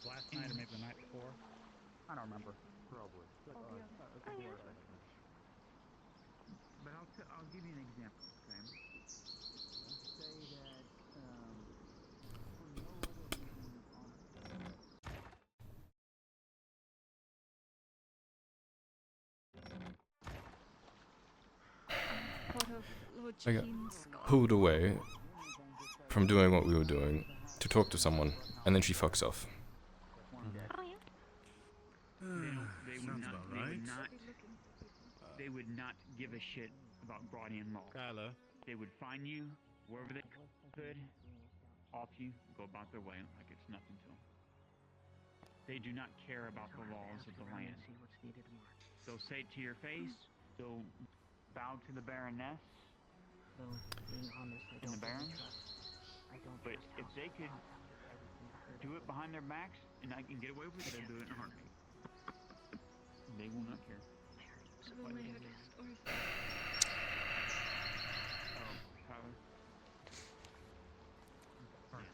just last night or maybe the night before? I don't remember. Probably. But I'll give you an example, okay? Say that for no other reason on I got pulled away from doing what we were doing to talk to someone, and then she fucks off. They would not give a shit about Gradian law. Kyla. They would find you wherever they could, off you, go about their way like it's nothing to them. They do not care about the laws of the land. They'll say it to your face. They'll bow to the Baroness and the Baron. But if they could do it behind their backs and I can get away with it, they'll do it in a heartbeat. They will not care. Oh, Tyler. But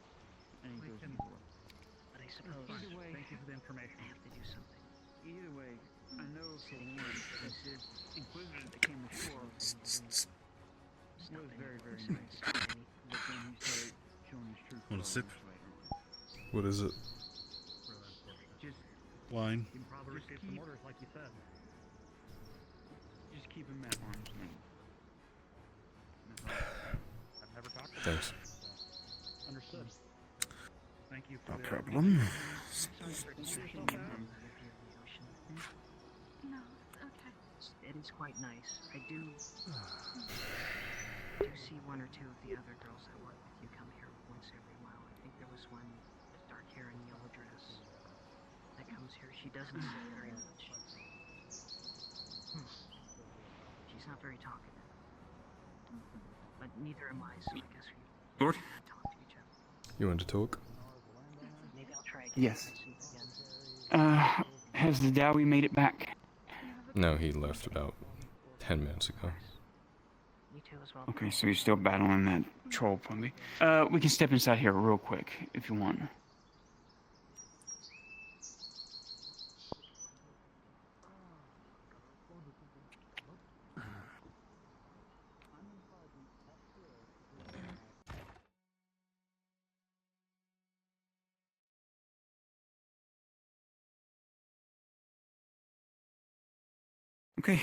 I suppose Either way, Thank you for the information. I have to do something. Either way, I know for one that this Inquisitor that came ashore was very, very nice. But then he started showing his true Want a sip? colors later. What is it? Just Wine. You can probably receive some orders like you said. Just keep him at arm's length. I've never talked to Thanks. Understood. Thank you for No the problem. No, okay. It is quite nice. I do see one or two of the other girls that work with you come here once every while. I think there was one with dark hair and yellow dress that comes here. She doesn't say very much. She's not very talkative. But neither am I, so I guess we Lord? talk to each other. You want to talk? Maybe I'll try again. Yes. Again. Has the Dowie made it back? No, he left about 10 minutes ago. You too as well. Okay, so you're still battling that troll, probably. We can step inside here real quick, if you want. Okay,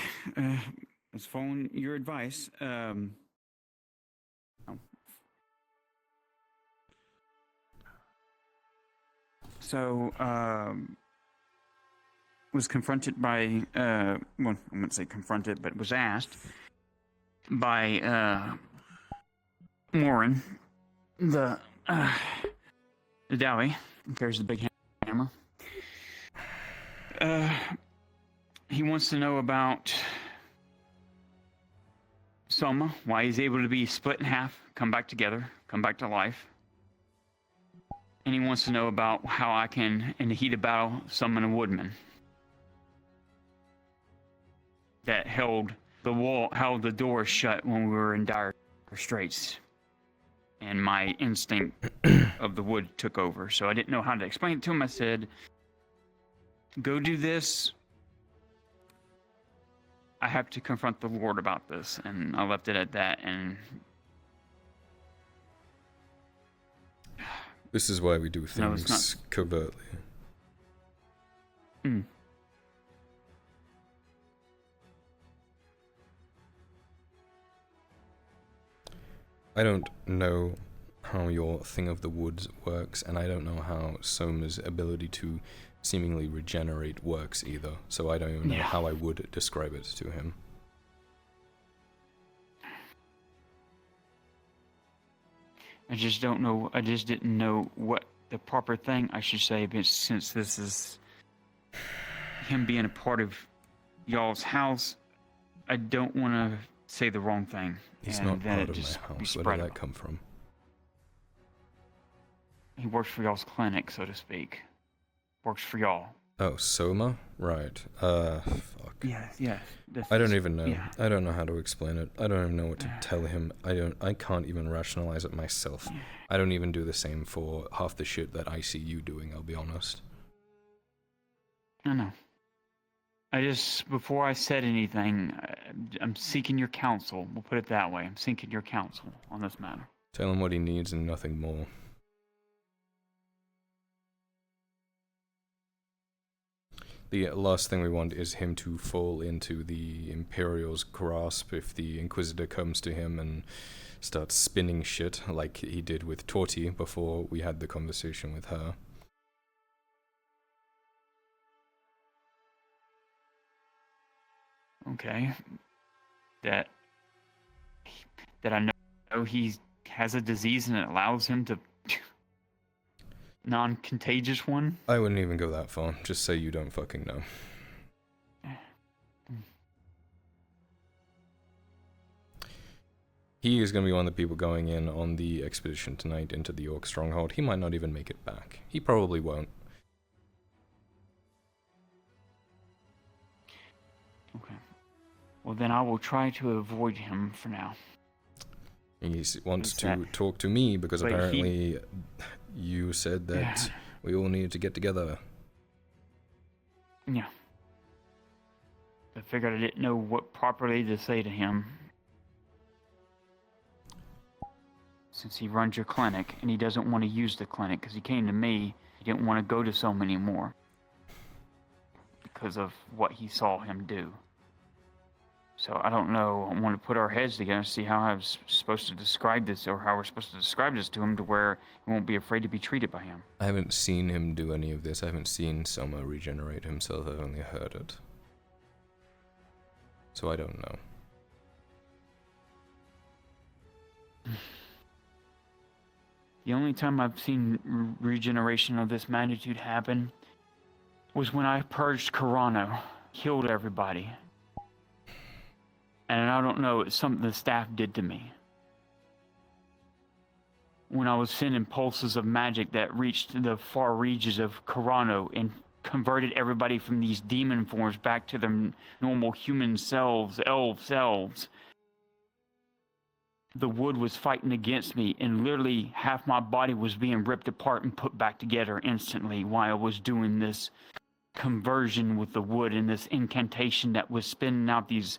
let's follow your advice. Was confronted by, well, I wouldn't say confronted, but was asked by, Warren, the Dowie, carries the big hammer. He wants to know about Soma, why he's able to be split in half, come back together, come back to life. And he wants to know about how I can, in the heat of battle, summon a woodman that held the door shut when we were in dire straits. And my instinct of the wood took over. So I didn't know how to explain it to him. I said, go do this. I have to confront the Lord about this, and I left it at that. And This is why we do No, it's things covertly. I don't know how your thing of the woods works, and I don't know how Soma's ability to seemingly regenerate works either, so I don't even know how I would describe it to him. I just don't know. I just didn't know what the proper thing I should say, but since this is him being a part of y'all's house, I don't want to say the wrong thing. He's and not then part it of just my be house. Where spread did that out. come from? He works for y'all's clinic, so to speak. Works for y'all. Oh, Soma? Right. Fuck. Yeah. I don't even know. Yeah. I don't know how to explain it. I don't even know what to tell him. I can't even rationalize it myself. I don't even do the same for half the shit that I see you doing, I'll be honest. I know. I just, before I said anything, I'm seeking your counsel. We'll put it that way. I'm seeking your counsel on this matter. Tell him what he needs and nothing more. The last thing we want is him to fall into the Imperial's grasp if the Inquisitor comes to him and starts spinning shit like he did with Torty before we had the conversation with her. Okay. That I know he has a disease and it allows him to non-contagious one. I wouldn't even go that far. Just say you don't fucking know. He is going to be one of the people going in on the expedition tonight into the Orc stronghold. He might not even make it back. He probably won't. Okay. Well, then I will try to avoid him for now. He wants to talk to me because But apparently you said that Yeah. we all needed to get together. Yeah. I figured I didn't know what properly to say to him. Since he runs your clinic, and he doesn't want to use the clinic, because he came to me, he didn't want to go to so many more. Because of what he saw him do. So I don't know, I want to put our heads together and see how I was supposed to describe this, or how we're supposed to describe this to him to where he won't be afraid to be treated by him. I haven't seen him do any of this. I haven't seen Soma regenerate himself. I've only heard it. So I don't know. The only time I've seen regeneration of this magnitude happen was when I purged Corano, killed everybody. And I don't know, it's something the staff did to me. When I was sending pulses of magic that reached the far reaches of Corano and converted everybody from these demon forms back to their normal human selves, elf selves. The wood was fighting against me, and literally half my body was being ripped apart and put back together instantly while I was doing this conversion with the wood and this incantation that was spinning out these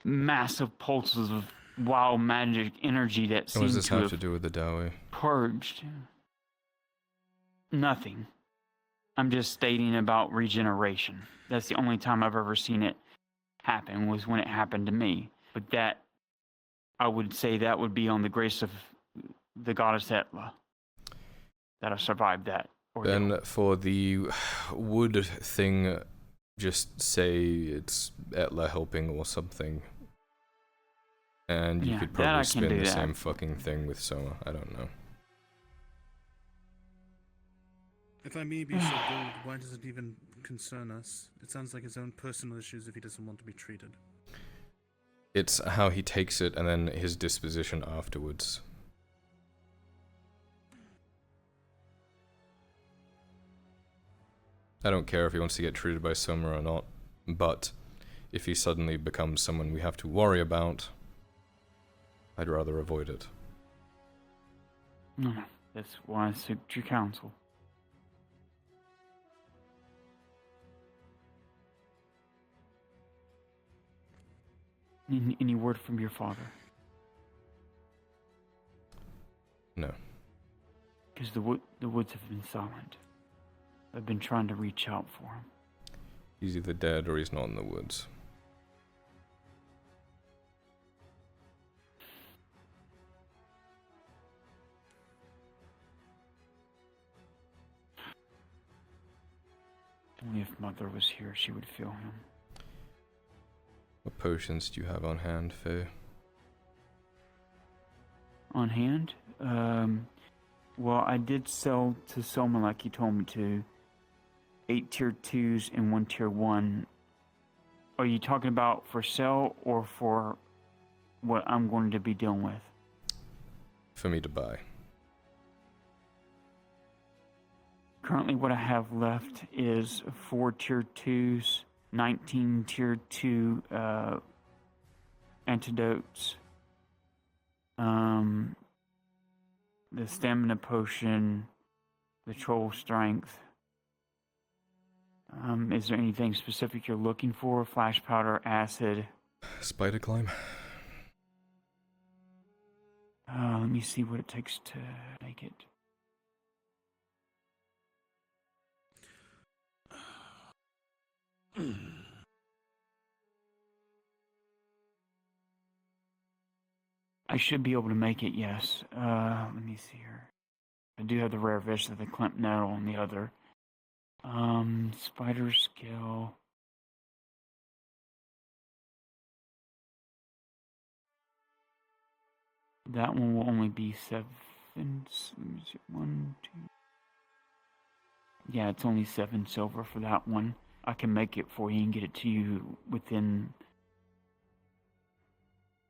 massive pulses of wild magic energy that What seemed does this to have have to do with the Dawi? purged. Nothing. I'm just stating about regeneration. That's the only time I've ever seen it happen, was when it happened to me. But that, I would say that would be on the grace of the goddess Etla that I survived that ordeal. Then for the wood thing, just say it's Etla helping or something. And you Yeah, could that I probably can spin do the that. same fucking thing with Soma. I don't know. If I may be so bold, why does it even concern us? It sounds like his own personal issues if he doesn't want to be treated. It's how he takes it and then his disposition afterwards. I don't care if he wants to get treated by Soma or not, but if he suddenly becomes someone we have to worry about, I'd rather avoid it. No, that's why I seek your counsel. Any word from your father? No. Because the woods have been silent. I've been trying to reach out for him. He's either dead or he's not in the woods. Only if Mother was here, she would feel him. What potions do you have on hand, Faye? On hand? Well, I did sell to Soma like he told me to. 8 tier 2s and 1 tier 1. Are you talking about for sale or for what I'm going to be dealing with? For me to buy. Currently what I have left is 4 tier 2s, 19 tier 2 antidotes, the stamina potion, the troll strength, Is there anything specific you're looking for? Flash powder, acid? Spider climb. Let me see what it takes to make it. I should be able to make it, yes. Let me see here. I do have the rare vista, the Clemp Nettle on the other. Spider skill. That one will only be 7. Let me see, 1, 2. Yeah, it's only 7 silver for that one. I can make it for you and get it to you within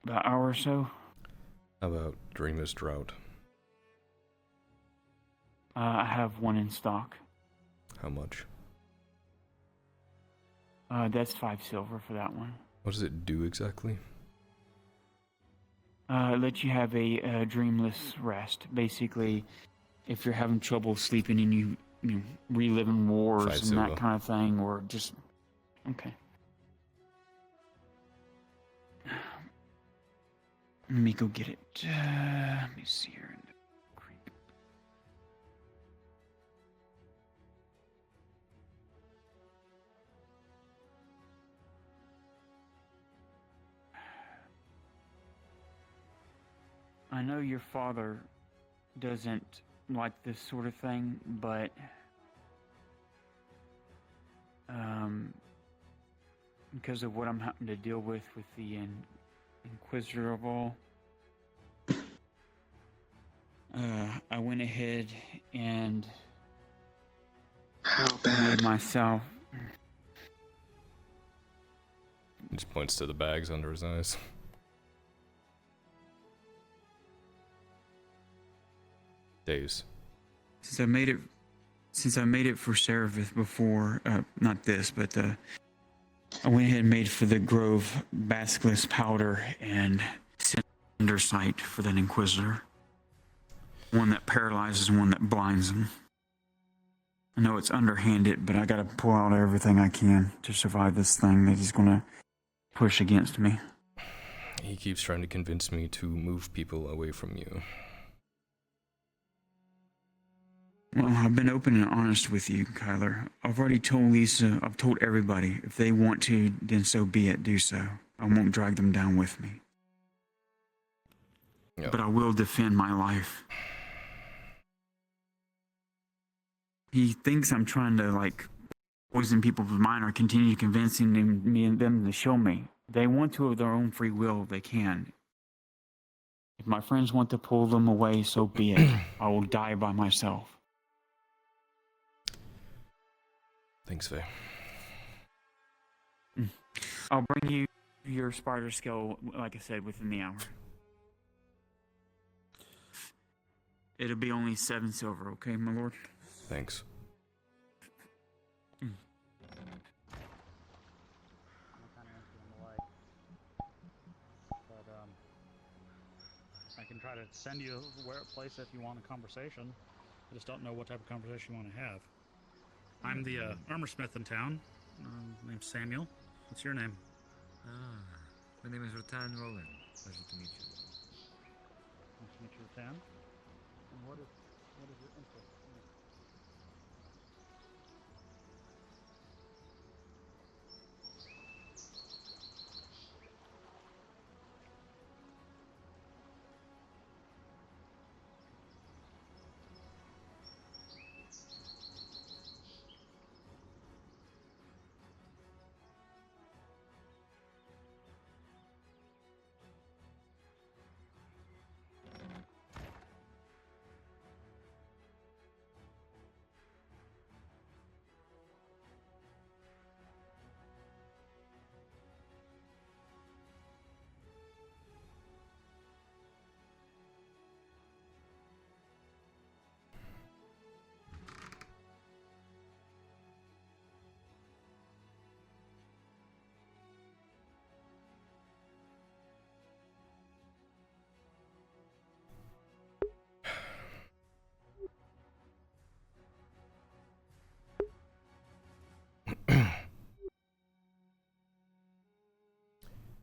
about an hour or so. How about Dreamer's Drought? I have one in stock. How much? That's 5 silver for that one. What does it do exactly? It lets you have a dreamless rest. Basically, if you're having trouble sleeping and you reliving wars 5 and silver. that kind of thing, or just okay. Let me go get it. Let me see here. I know your father doesn't like this sort of thing, but because of what I'm having to deal with the Inquisitor of all, I went ahead and How made bad? myself. He just points to the bags under his eyes. Days. Since I made it for Seraph before, not this, but I went ahead and made for the Grove Basilisk powder and Cinder Sight for that Inquisitor. One that paralyzes, one that blinds him. I know it's underhanded, but I gotta pull out everything I can to survive this thing that he's gonna push against me. He keeps trying to convince me to move people away from you. Well, I've been open and honest with you, Kyler. I've already told Lisa, I've told everybody, if they want to, then so be it, do so. I won't drag them down with me. Yeah. But I will defend my life. He thinks I'm trying to, poison people's mind or continue convincing them to show me. They want to of their own free will, they can. If my friends want to pull them away, so be it. I will die by myself. Thanks, Faye. I'll bring you your spider skill, like I said, within the hour. It'll be only 7 silver, okay, my lord? Thanks. But I can try to send you a place if you want a conversation. I just don't know what type of conversation you want to have. I'm the armor smith in town. My name's Samuel. What's your name? My name is Ratan Roland. Pleasure to meet you. Nice to meet you, Tan. And what is your interest?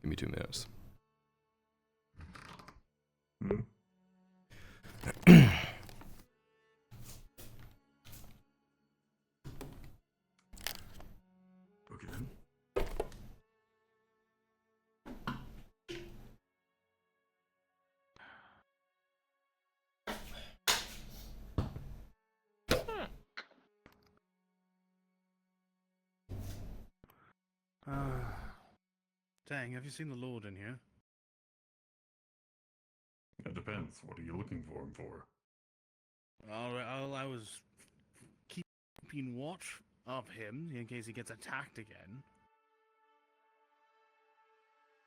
Give me 2 minutes. Hmm? Okay then. Dang, have you seen the Lord in here? It depends. What are you looking for him for? I was keeping watch of him in case he gets attacked again.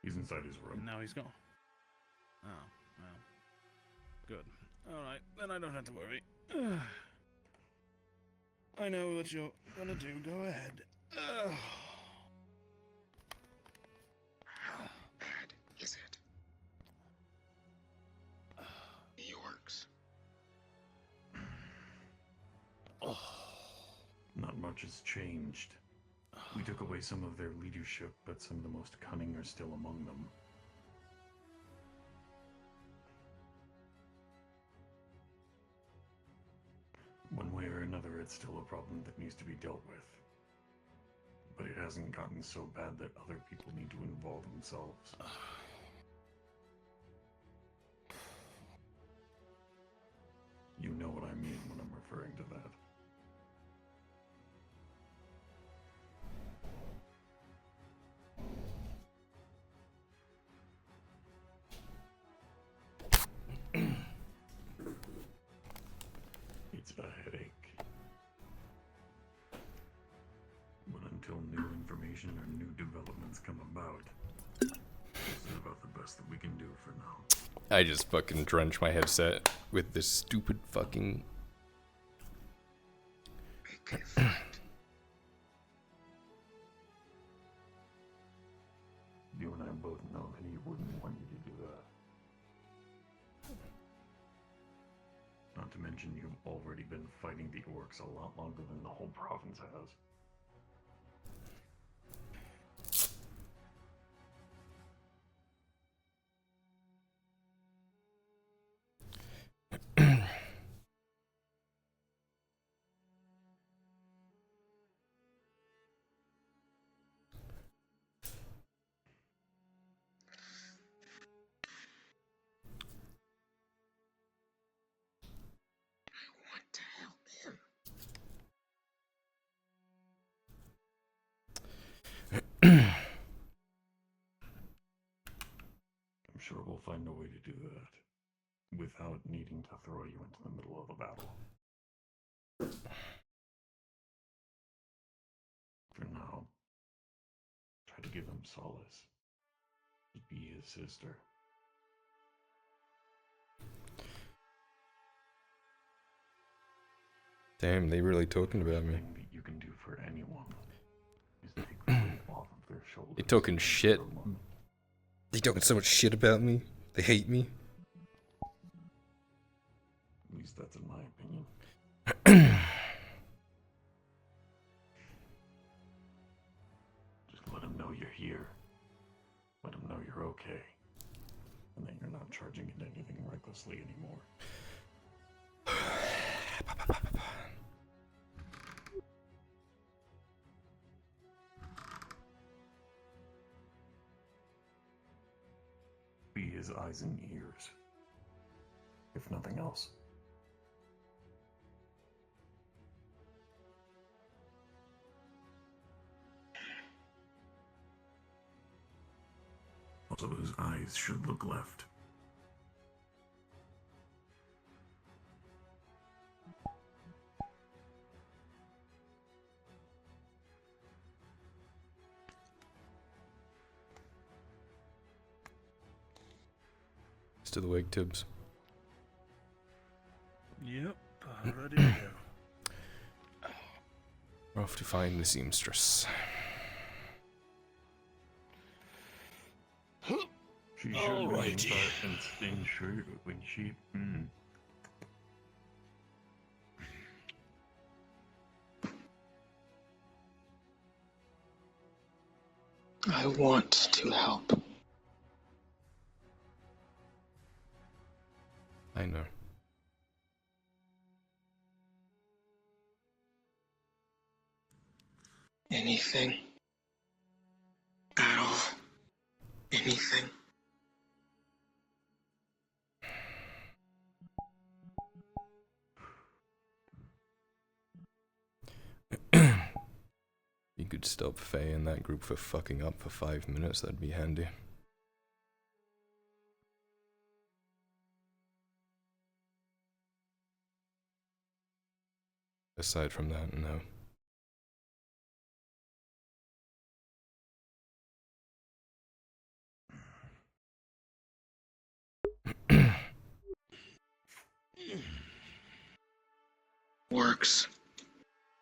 He's inside his room. And now he's gone. Oh, well. Good. Alright, then I don't have to worry. I know what you're gonna do. Go ahead. How bad is it? The orcs. Not much has changed. We took away some of their leadership, but some of the most cunning are still among them. One way or another, it's still a problem that needs to be dealt with. But it hasn't gotten so bad that other people need to involve themselves. You know what I mean when I'm referring to that. It's a headache. But until new information or new developments come about, this is about the best that we can do for now. I just fucking drench my headset with this stupid fucking... Make a fight. You and I both know that he wouldn't want you to do that. Not to mention you've already been fighting the orcs a lot longer than the whole province has. I want to help him. I'm sure we'll find a way to do that without needing to throw you into the middle of a battle. For now, try to give him solace. Be his sister. Damn, they really talking about me. Thing that you can do for anyone is take the weight off of their shoulders. They talking shit. for a moment. They talking so much shit about me. They hate me. At least that's in my opinion. Just let him know you're here. Let him know you're okay. And that you're not charging into anything recklessly anymore. Be his eyes and ears. If nothing else. Also, his eyes should look left. Still awake, Tibbs. Yep, ready to go. We're off to find the seamstress. She should be in shirt when she. I want to help. I know. Anything. At all. Anything. You could stop Faye and that group for fucking up for 5 minutes, that'd be handy. Aside from that, no. Works.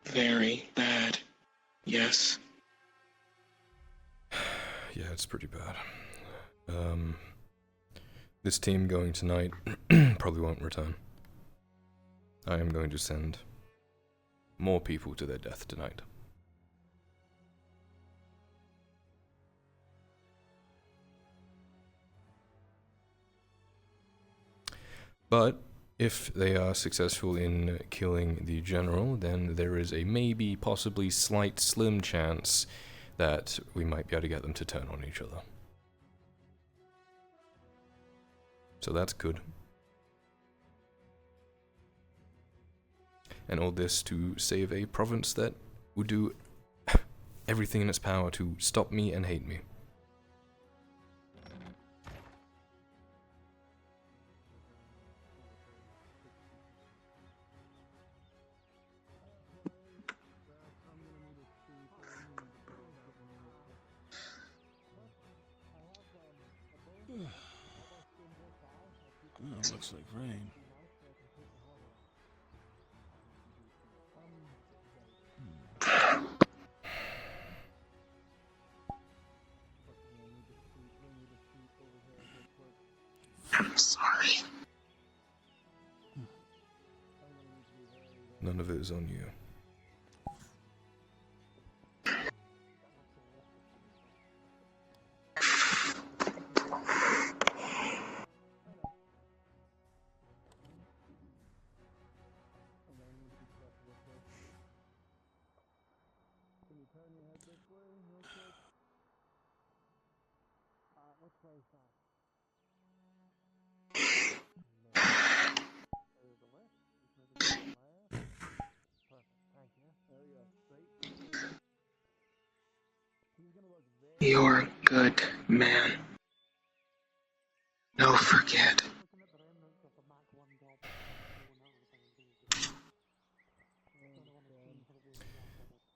Very bad. Yes. Yeah, it's pretty bad. This team going tonight probably won't return. I am going to send more people to their death tonight. But if they are successful in killing the general, then there is a maybe, possibly, slight, slim chance that we might be able to get them to turn on each other. So that's good. And all this to save a province that would do everything in its power to stop me and hate me. Oh, looks like rain. I'm sorry. None of it is on you. You're a good man. No forget.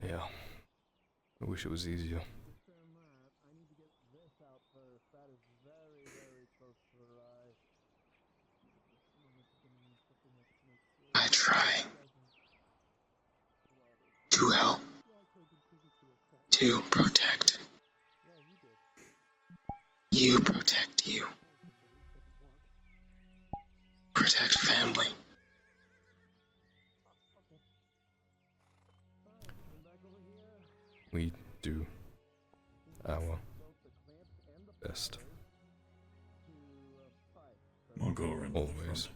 Yeah. I wish it was easier. I try to help, to protect. You protect you. Protect family. We do our best. I'll go around Always.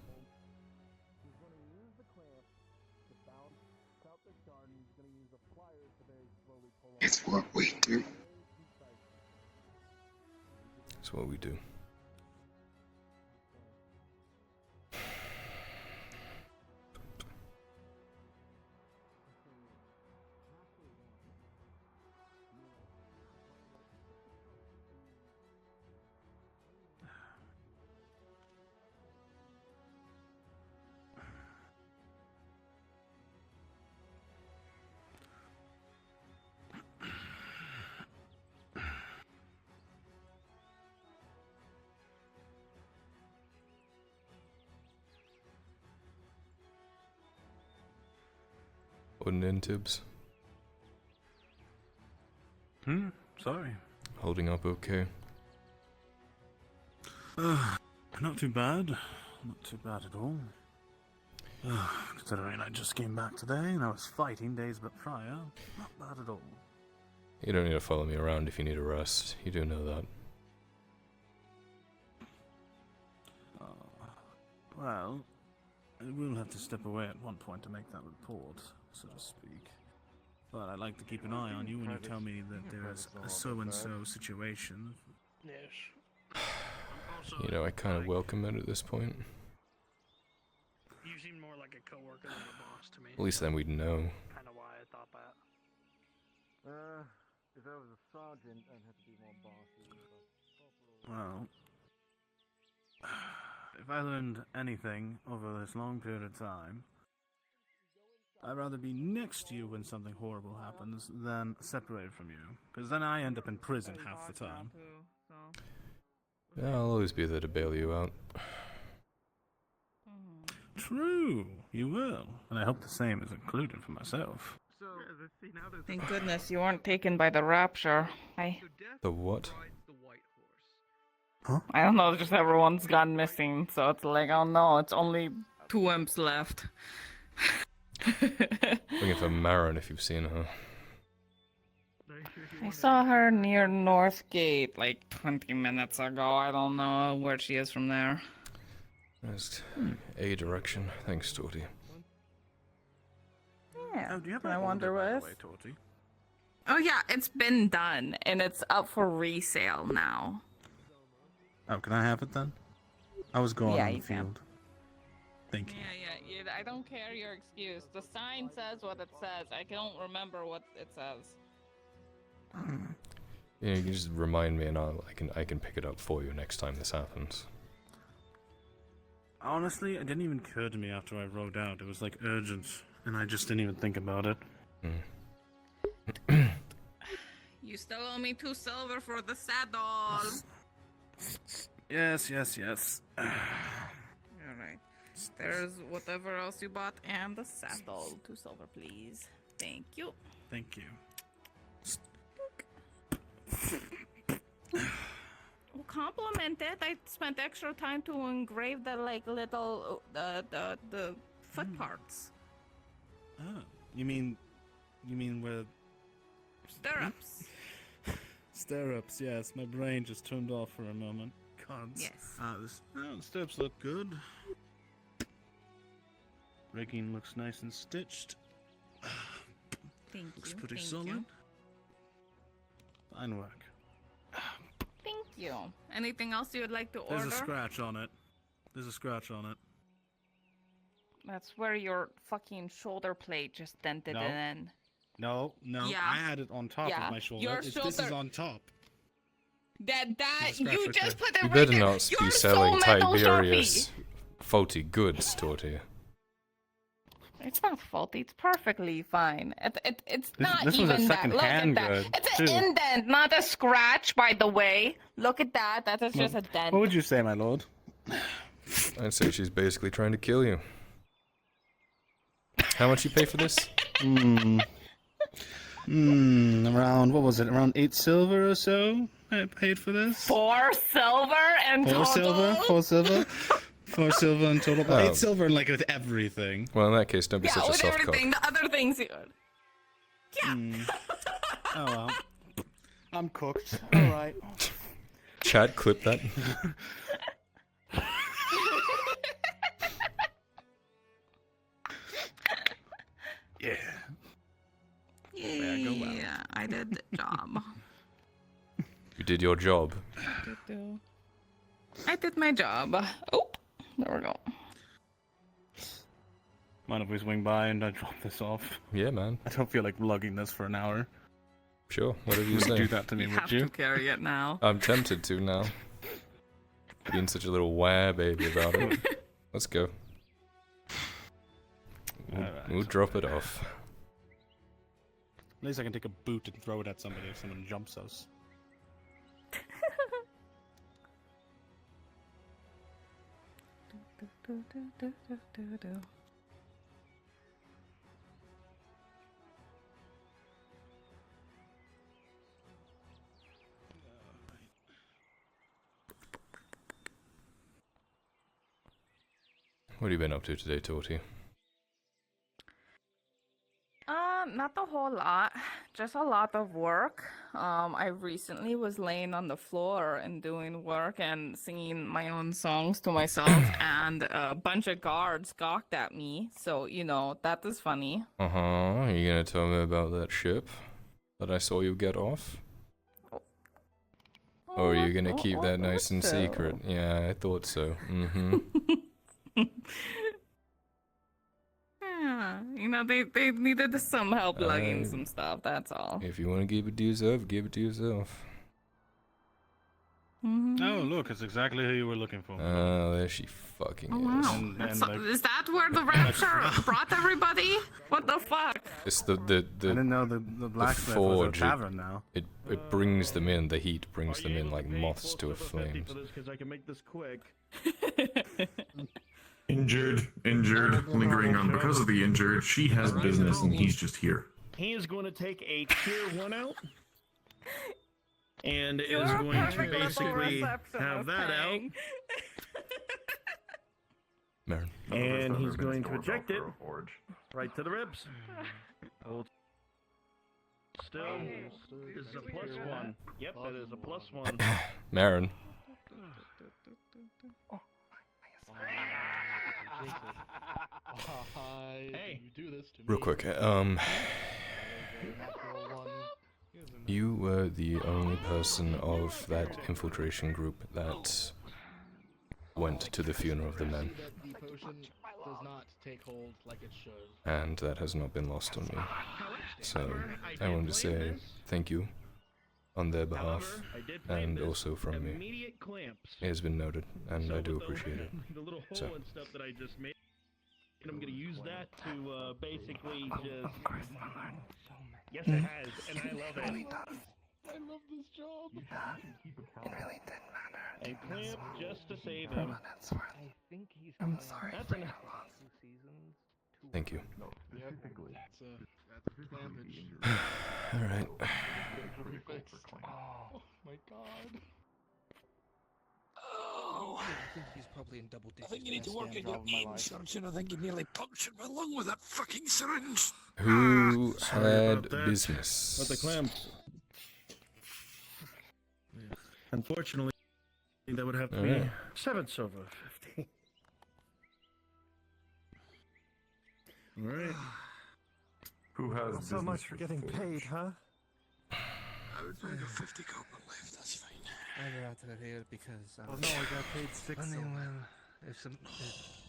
the front. It's what we do. It's what we do. Putting in Tibbs. Sorry. Holding up okay. Not too bad. Not too bad at all. Considering I just came back today and I was fighting days but prior, not bad at all. You don't need to follow me around if you need a rest. You do know that. Well, I will have to step away at one point to make that report, so to speak. But I'd like to keep an eye on you when you tell me that there's a so-and-so situation. Yes. You know, I kind of welcome it at this point. You seem more like a coworker than a boss to me. At least then we'd know. Kind of why I thought that. If I was a sergeant, I'd have to be more bossy. Well, if I learned anything over this long period of time, I'd rather be next to you when something horrible happens than separated from you. Because then I end up in prison half the time. Yeah, I'll always be there to bail you out. True, you will. And I hope the same is included for myself. Thank goodness you weren't taken by the rapture. The what? Huh? I don't know, just everyone's gone missing, so it's like, oh no, it's only 2 imps left. Looking for Marin if you've seen her. I saw her near North Gate like 20 minutes ago. I don't know where she is from there. There's A direction. Thanks, Torty. Yeah, Oh, do you have I my wonder order, by the what. way, Torty? Oh yeah, it's been done, and it's up for resale now. Oh, can I have it then? I was going Yeah, on the you can. field. Thank you. Yeah, I don't care your excuse. The sign says what it says. I don't remember what it says. Yeah, you can just remind me, and I can pick it up for you next time this happens. Honestly, it didn't even occur to me after I rode out. It was like urgent, and I just didn't even think about it. You still owe me 2 silver for the saddle. Yes. Alright. There's whatever else you bought and the saddle. 2 silver, please. Thank you. Thank you. Well, compliment it. I spent extra time to engrave the like little the foot parts. Oh, you mean where Stirrups. stirrups? Yes, my brain just turned off for a moment. Cons. Yes. The stirrups look good. Rigging looks nice and stitched. Thank Looks you. pretty Thank solid. you. Fine work. Thank you. Anything else you would like to There's order? a scratch on it. That's where your fucking shoulder plate just dented No. in. No, Yeah. I had it on top Yeah. of my shoulder. Your This is shoulder- on top. That There's a scratch you right just there. put it You right better there. not You're be so selling metal, Tiberius Sharpie. faulty goods, Torty. It's not faulty. It's perfectly fine. It's not this was a even that. Look at second-hand that. good, It's too. an indent, not a scratch, by the way. Look at that. That is just a dent. What would you say, my lord? I'd say she's basically trying to kill you. How much you pay for this? Around, what was it? Around 8 silver or so? I paid for this. 4 silver and Four total. silver. 4 silver in total. Oh. 8 silver and like with everything. Well, in that case, don't be Yeah, such a with soft everything. cock. The other things. Yeah. Oh well. I'm cooked. Alright. Chad, clip that. Yeah. Yeah, go well. I did the job. You did your job. I did my job. Oh, there we go. Mind if we swing by and I drop this off? Yeah, man. I don't feel like lugging this for an hour. Sure, whatever you Would you say. do that to me, You would have you? to carry it now. I'm tempted to now. Being such a little wah baby about it. Let's go. We'll drop it off. At least I can take a boot and throw it at somebody if someone jumps us. What have you been up to today, Torty? not a whole lot, just a lot of work. I recently was laying on the floor and doing work and singing my own songs to myself, and a bunch of guards gawked at me. So, you know, that is funny. Are you gonna tell me about that ship that I saw you get off? Or are you gonna keep that nice and secret? Yeah, I thought so. Yeah, you know, they needed some help lugging some stuff, that's all. If you want to keep it to yourself, give it to yourself. Oh, look, it's exactly who you were looking for. Oh, there she fucking is. Wow. Is that where the rapture brought everybody? What the fuck? It's the I didn't know the blacksmith forge. was a tavern now. It brings them in. The heat brings them in like moths to a flame. Because I can make this quick. Injured, lingering on because of the injured. She has business and he's just here. He is going to take a tier 1 out. And is going to basically have that out. Marin. And he's going to eject it right to the ribs. Still, this is a +1. Yep, that is a +1. Marin. Hey, you do this to me. Real quick, you were the only person of that infiltration group that went to the funeral of the men. And that has not been lost on me. So, I wanted to say thank you on their behalf, and also from me. It has been noted, and I do appreciate it. So. I'm going to use that to basically just... Yes, it has, and I love it. I love this job. It really didn't matter. A clamp just to save him. I think he's I'm sorry That's for enough. Thank you. Alright. Alright. Oh my god. Oh, I think he's probably in double digits. I think you need to work on your aim, Surgeon. I think you nearly punctured my lung with that fucking syringe. Who Sorry had about that. business? With the clamp. Unfortunately, that would have to be 7 silver 50. Alright. Who has Not so much for getting paid, huh? I would bring a 50 copper left, that's fine. I got out of here because Well, no, I got paid 6 Well, silver. well, if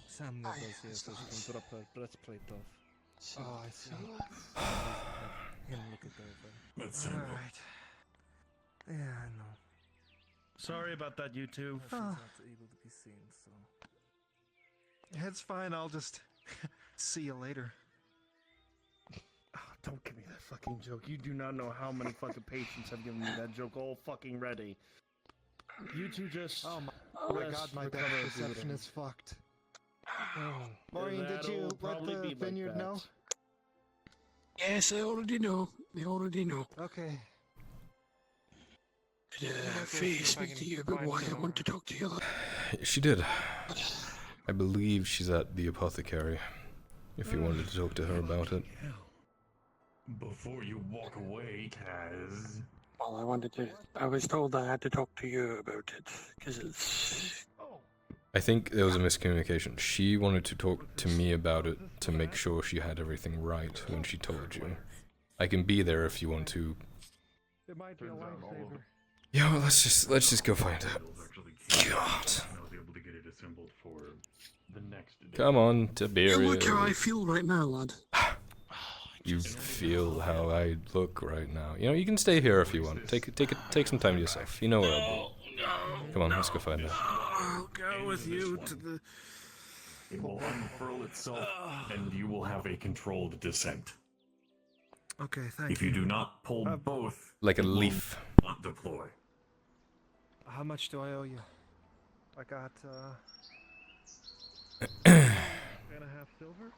Sam was here, so she can drop her breastplate off. Oh, I see. He'll look it over. That's simple. Alright. Yeah, I know. Sorry about that, you two. She's not able to be seen, so... It's fine, I'll just see you later. Oh, don't give me that fucking joke. You do not know how many fucking patients have given me that joke all fucking ready. You two just... Oh my god, my depth perception is fucked. Maureen, did you let the vineyard know? Yes, I already know. They already know. Okay. Did Faye speak to you about why I want to talk to you? She did. I believe she's at the apothecary. If you wanted to talk to her about it. Before you walk away, Kaz. Well, I was told I had to talk to you about it, because it's... I think there was a miscommunication. She wanted to talk to me about it to make sure she had everything right when she told you. I can be there if you want to. It might be a lifesaver. Yeah, well, let's just go find out. God. I was able to get it assembled for the next day. Come on, Yeah, Tiberius. look how I feel right now, lad. You feel how I look right now. You know, you can stay here if you want. Take some time to yourself. You know where I'll be. Come on, let's go find out. I'll go with you to the... It will unfurl itself, and you will have a controlled descent. Okay, thank you. If you do not pull both, Like a it will leaf. not deploy. How much do I owe you? I got, 1.5 silver?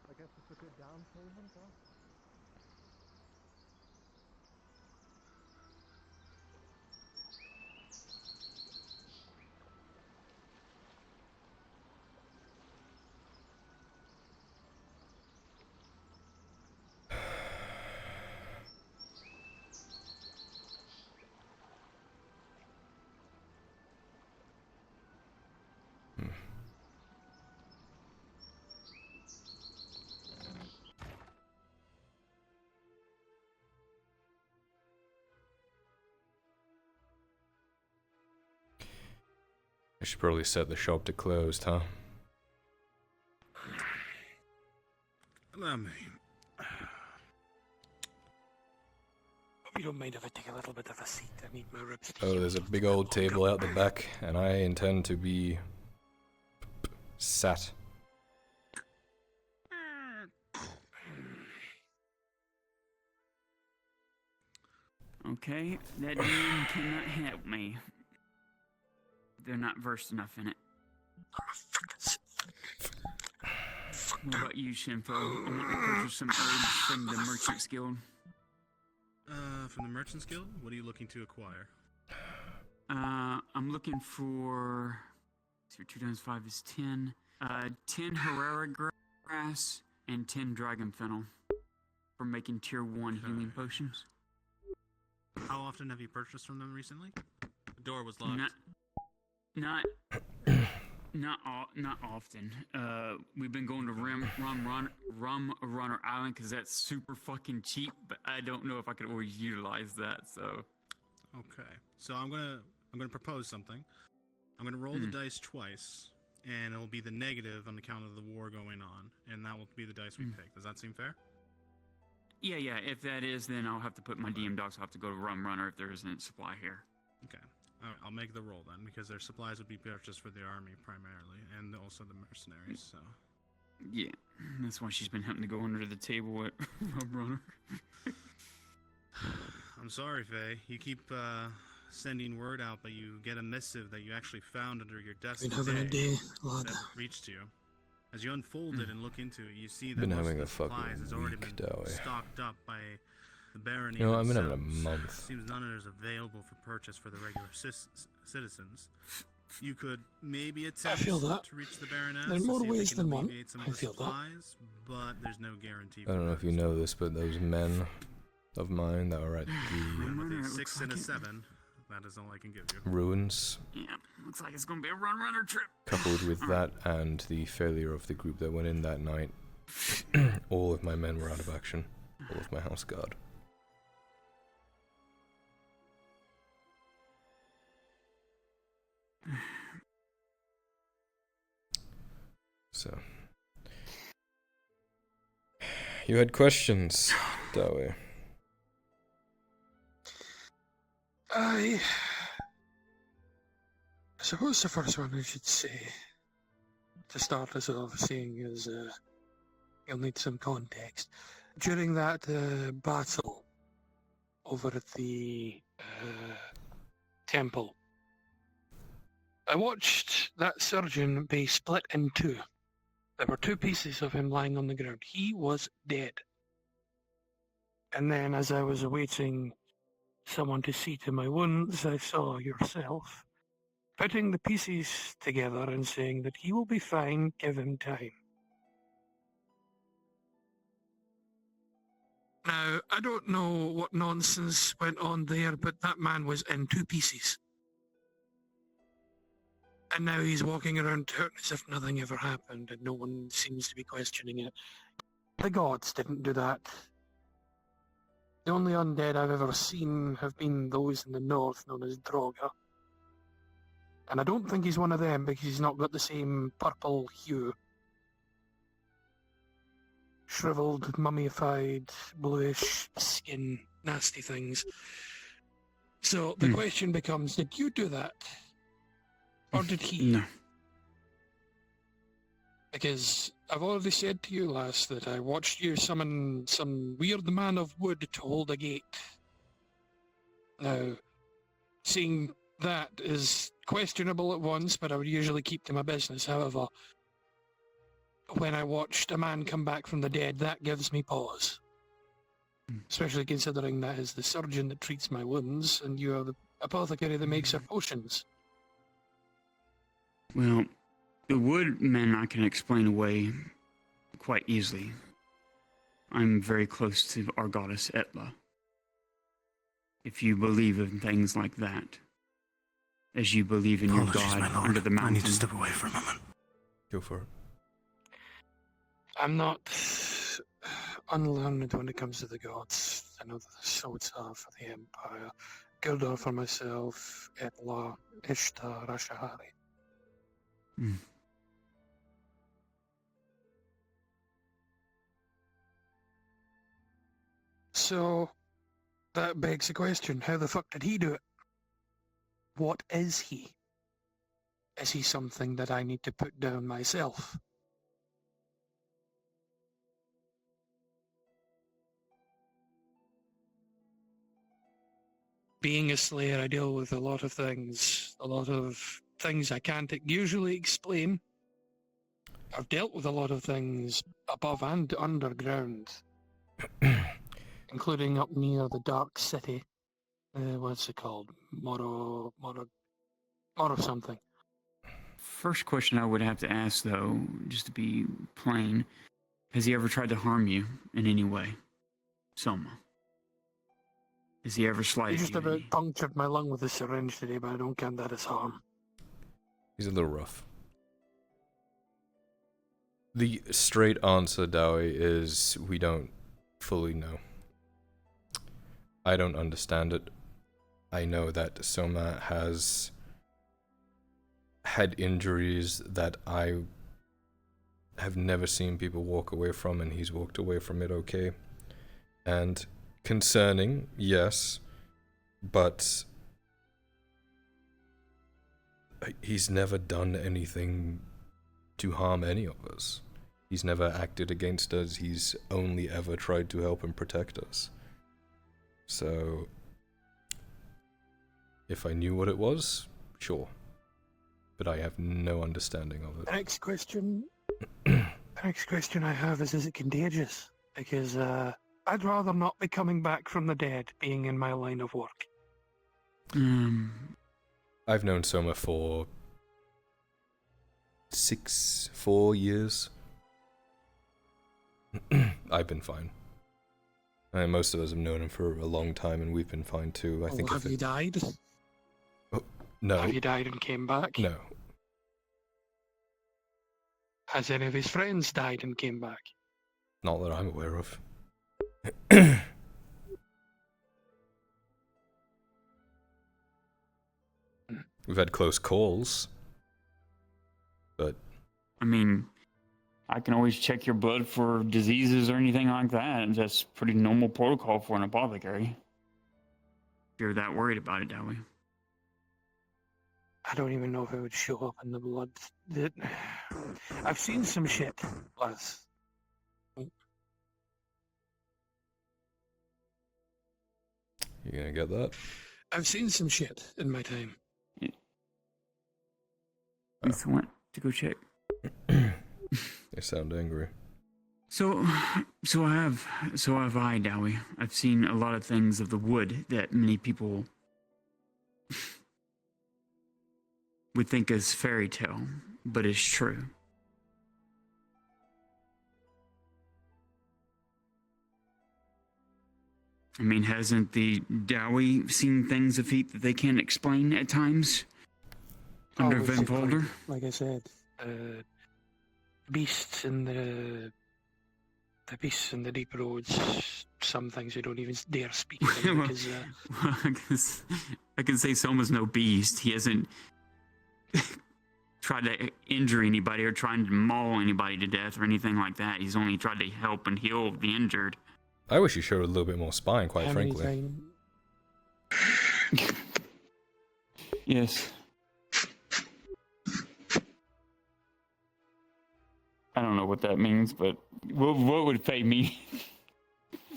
I guess it's a good down payment, huh? I should probably set the shop to closed, huh? Allow me. Hope you don't mind if I take a little bit of a seat. I need my ribs to Oh, there's a big old table out the back, and I intend to be sat. Okay, that demon cannot help me. They're not versed enough in it. What about you, Shinfo? I want to purchase some herbs from the Merchant's Guild. From the Merchant's Guild? What are you looking to acquire? I'm looking for... 2 times 5 is 10. 10 Herrera grass and 10 dragon fennel for making tier 1 healing potions. How often have you purchased from them recently? The door was locked. Not often. We've been going to Rum Runner Island because that's super fucking cheap, but I don't know if I could always utilize that. So. Okay, so I'm gonna propose something. I'm gonna roll the dice twice, and it'll be the negative on account of the war going on, and that will be the dice we pick. Does that seem fair? Yeah. If that is, then I'll have to put my DM docs. I'll have to go to Rum Runner if there isn't supply here. Okay. I'll make the roll then, because their supplies would be purchased for the army primarily, and also the mercenaries, so... Yeah, that's why she's been having to go under the table at Rum Runner. I'm sorry, Faye. You keep sending word out, but you get a missive that you actually found under your desk today that reached you. As you unfold it and look into it, you see that Been most having of a the supplies has already fucking been week, stocked up by the barony. You know, I've been having a themselves. month. Seems none is available for purchase for the regular citizens. You could maybe attempt to reach the Baroness. There are more ways than one. Some of the supplies, but there's no guarantee. I don't know if you know this, but those men of mine that are at the With a 6 and a 7, that is all I can give you. ruins, Yeah, looks like it's gonna be a Rum Runner trip. coupled with that and the failure of the group that went in that night, all of my men were out of action. All of my house guard. So, you had questions, Dawi. I suppose the first one I should say, to start us off, seeing as you'll need some context. During that battle over at the temple, I watched that surgeon be split in two. There were 2 pieces of him lying on the ground. He was dead. And then as I was awaiting someone to see to my wounds, I saw yourself putting the pieces together and saying that he will be fine, give him time. Now, I don't know what nonsense went on there, but that man was in 2 pieces. And now he's walking around town as if nothing ever happened and no one seems to be questioning it. The gods didn't do that. The only undead I've ever seen have been those in the north known as Droga. And I don't think he's one of them because he's not got the same purple hue. Shriveled, mummified, bluish skin, nasty things. So the question becomes, did you do that? Or did he? No. Because I've already said to you last that I watched you summon some weird man of wood to hold a gate. Now, seeing that is questionable at once, but I would usually keep to my business. However, when I watched a man come back from the dead, that gives me pause. Especially considering that is the surgeon that treats my wounds, and you are the apothecary that makes our potions. Well, the woodmen I can explain away quite easily. I'm very close to our goddess Etla. If you believe in things like that. as you believe in your Apologies, god my lord. under the I mountain. need to step away for a moment. Go for it. I'm not unlearned when it comes to the gods. I know the swords are for the Empire. Gildor for myself, Etla, Ishtar, Ashahari. Hmm. So, that begs the question, how the fuck did he do it? What is he? Is he something that I need to put down myself? Being a slayer, I deal with a lot of things I can't usually explain. I've dealt with a lot of things above and underground, including up near the Dark City. What's it called? Moro something. First question I would have to ask, though, just to be plain, has he ever tried to harm you in any way? Soma. Has he ever He slighted just you? about punctured my lung with a syringe today, but I don't count that as harm. He's a little rough. The straight answer, Dowie, is we don't fully know. I don't understand it. I know that Soma has had injuries that I have never seen people walk away from, and he's walked away from it okay. And concerning, yes, but he's never done anything to harm any of us. He's never acted against us. He's only ever tried to help and protect us. So, if I knew what it was, sure. But I have no understanding of it. The next question I have is it contagious? Because I'd rather not be coming back from the dead, being in my line of work. I've known Soma for 4 years. I've been fine. And most of us have known him for a long time, and we've been fine too. I think. Have you died? Oh, no. Have you died and came back? No. Has any of his friends died and came back? Not that I'm aware of. We've had close calls, but... I mean, I can always check your blood for diseases or anything like that, and that's pretty normal protocol for an apothecary. If you're that worried about it, Dowie. I don't even know if it would show up in the blood. I've seen some shit, Les. You gonna get that? I've seen some shit in my time. Just went to go check. They sound angry. So have I, Dowie. I've seen a lot of things of the wood that many people would think is fairy tale, but is true. I mean, hasn't the Dowie seen things of heat that they can't explain at times? Under Van Polder? Like I said, beasts in the beasts in the deep roads. Some things you don't even dare speak about because. I can say Soma's no beast. He hasn't tried to injure anybody or trying to maul anybody to death or anything like that. He's only tried to help and heal the injured. I wish he showed a little bit more spine, quite frankly. Yes. I don't know what that means, but what would Faye mean?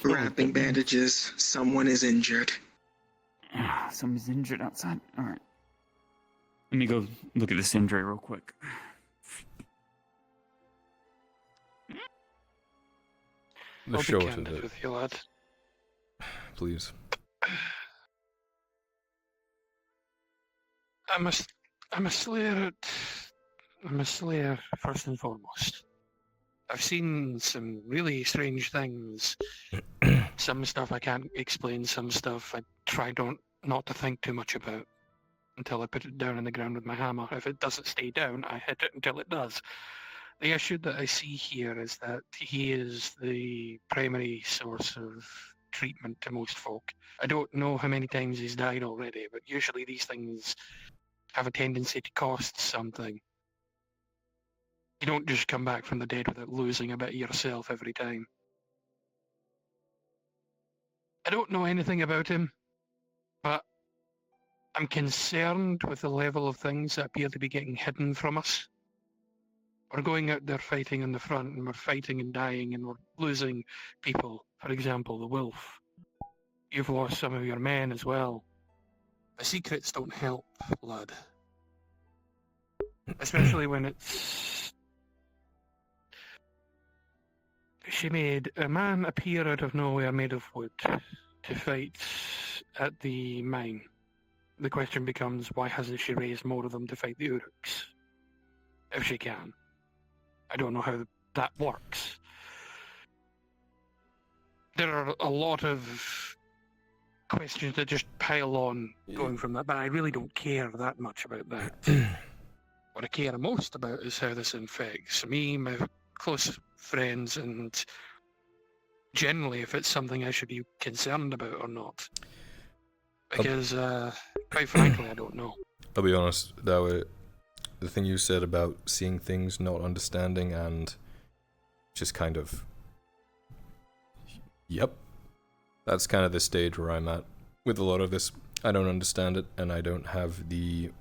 Wrapping bandages. Someone is injured. Someone's injured outside? Alright. Let me go look at this injury real quick. The short of it. With you, lad. Please. I'm a slayer. I'm a slayer first and foremost. I've seen some really strange things. Some stuff I can't explain. Some stuff I try not to think too much about. until I put it down on the ground with my hammer. If it doesn't stay down, I hit it until it does. The issue that I see here is that he is the primary source of treatment to most folk. I don't know how many times he's died already, but usually these things have a tendency to cost something. You don't just come back from the dead without losing a bit of yourself every time. I don't know anything about him, but I'm concerned with the level of things that appear to be getting hidden from us. We're going out there fighting on the front, and we're fighting and dying, and we're losing people. For example, the wolf. You've lost some of your men as well. The secrets don't help, lad. Especially when it's... She made a man appear out of nowhere made of wood to fight at the mine. The question becomes, why hasn't she raised more of them to fight the Uruks? If she can. I don't know how that works. There are a lot of questions that just pile on going from that, but I really don't care that much about that. What I care most about is how this infects me, my close friends, and generally if it's something I should be concerned about or not. Because, quite frankly, I don't know. I'll be honest, the thing you said about seeing things, not understanding, and just kind of... Yep. That's kind of the stage where I'm at with a lot of this. I don't understand it, and I don't have the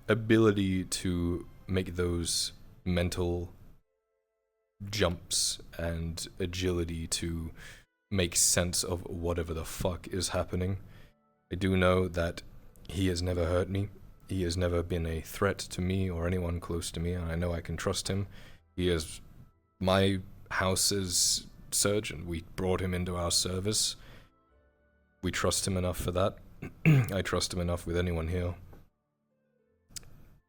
ability to make those mental jumps and agility to make sense of whatever the fuck is happening. I do know that he has never hurt me. He has never been a threat to me or anyone close to me, and I know I can trust him. He is my house's surgeon. We brought him into our service. We trust him enough for that. I trust him enough with anyone here.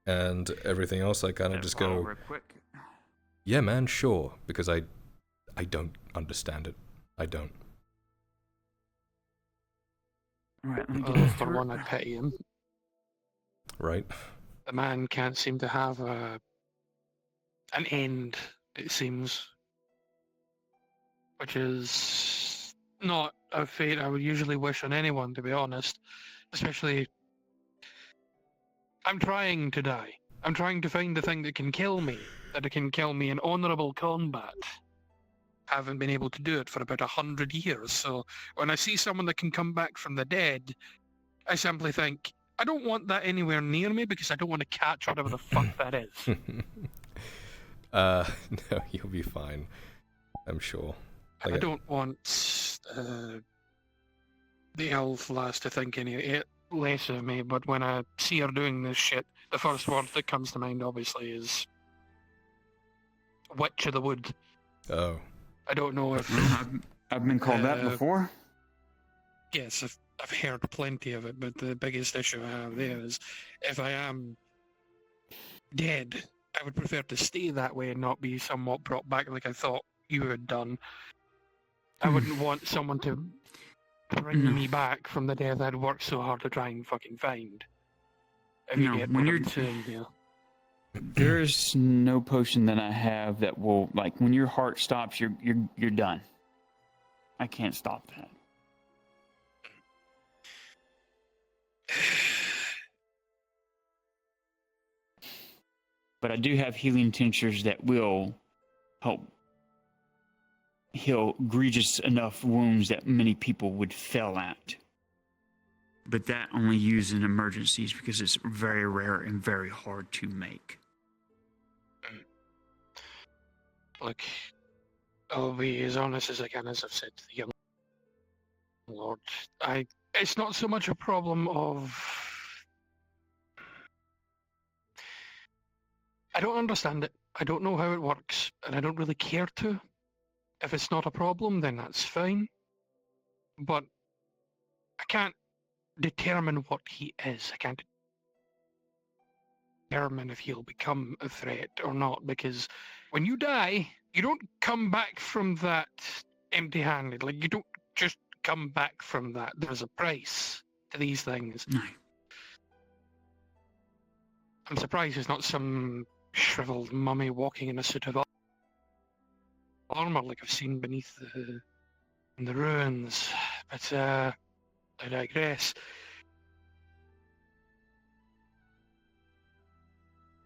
And everything else, I kind of just go, Real quick. yeah, man, sure, because I don't understand it. I don't. Alright, let me get Oh, this for to one, her. I pity him. Right? The man can't seem to have an end, it seems. Which is not a fate I would usually wish on anyone, to be honest. Especially... I'm trying to die. I'm trying to find the thing that can kill me. That it can kill me in honourable combat. Haven't been able to do it for about 100 years, so when I see someone that can come back from the dead, I simply think, I don't want that anywhere near me because I don't want to catch whatever the fuck that is. No, you'll be fine. I'm sure. I don't want the elf lass to think any less of me, but when I see her doing this shit, the first word that comes to mind obviously is Witch of the Wood. Oh. I don't know if... I've been called that before. Yes, I've heard plenty of it, but the biggest issue I have there is if I am dead, I would prefer to stay that way and not be somewhat brought back like I thought you had done. I wouldn't want someone to bring me back from the death I'd worked so hard to try and fucking find. If you get what I'm saying here. There's no potion that I have that will, like, when your heart stops, you're done. I can't stop that. But I do have healing tinctures that will help heal egregious enough wounds that many people would fail at. But that only used in emergencies because it's very rare and very hard to make. Look, I'll be as honest as I can, as I've said to the young lord. It's not so much a problem of... I don't understand it. I don't know how it works, and I don't really care to. If it's not a problem, then that's fine. But I can't determine what he is. I can't determine if he'll become a threat or not, because when you die, you don't come back from that empty-handed. Like, you don't just come back from that. There's a price to these things. No. I'm surprised it's not some shriveled mummy walking in a suit of armor like I've seen beneath the ruins. But I digress.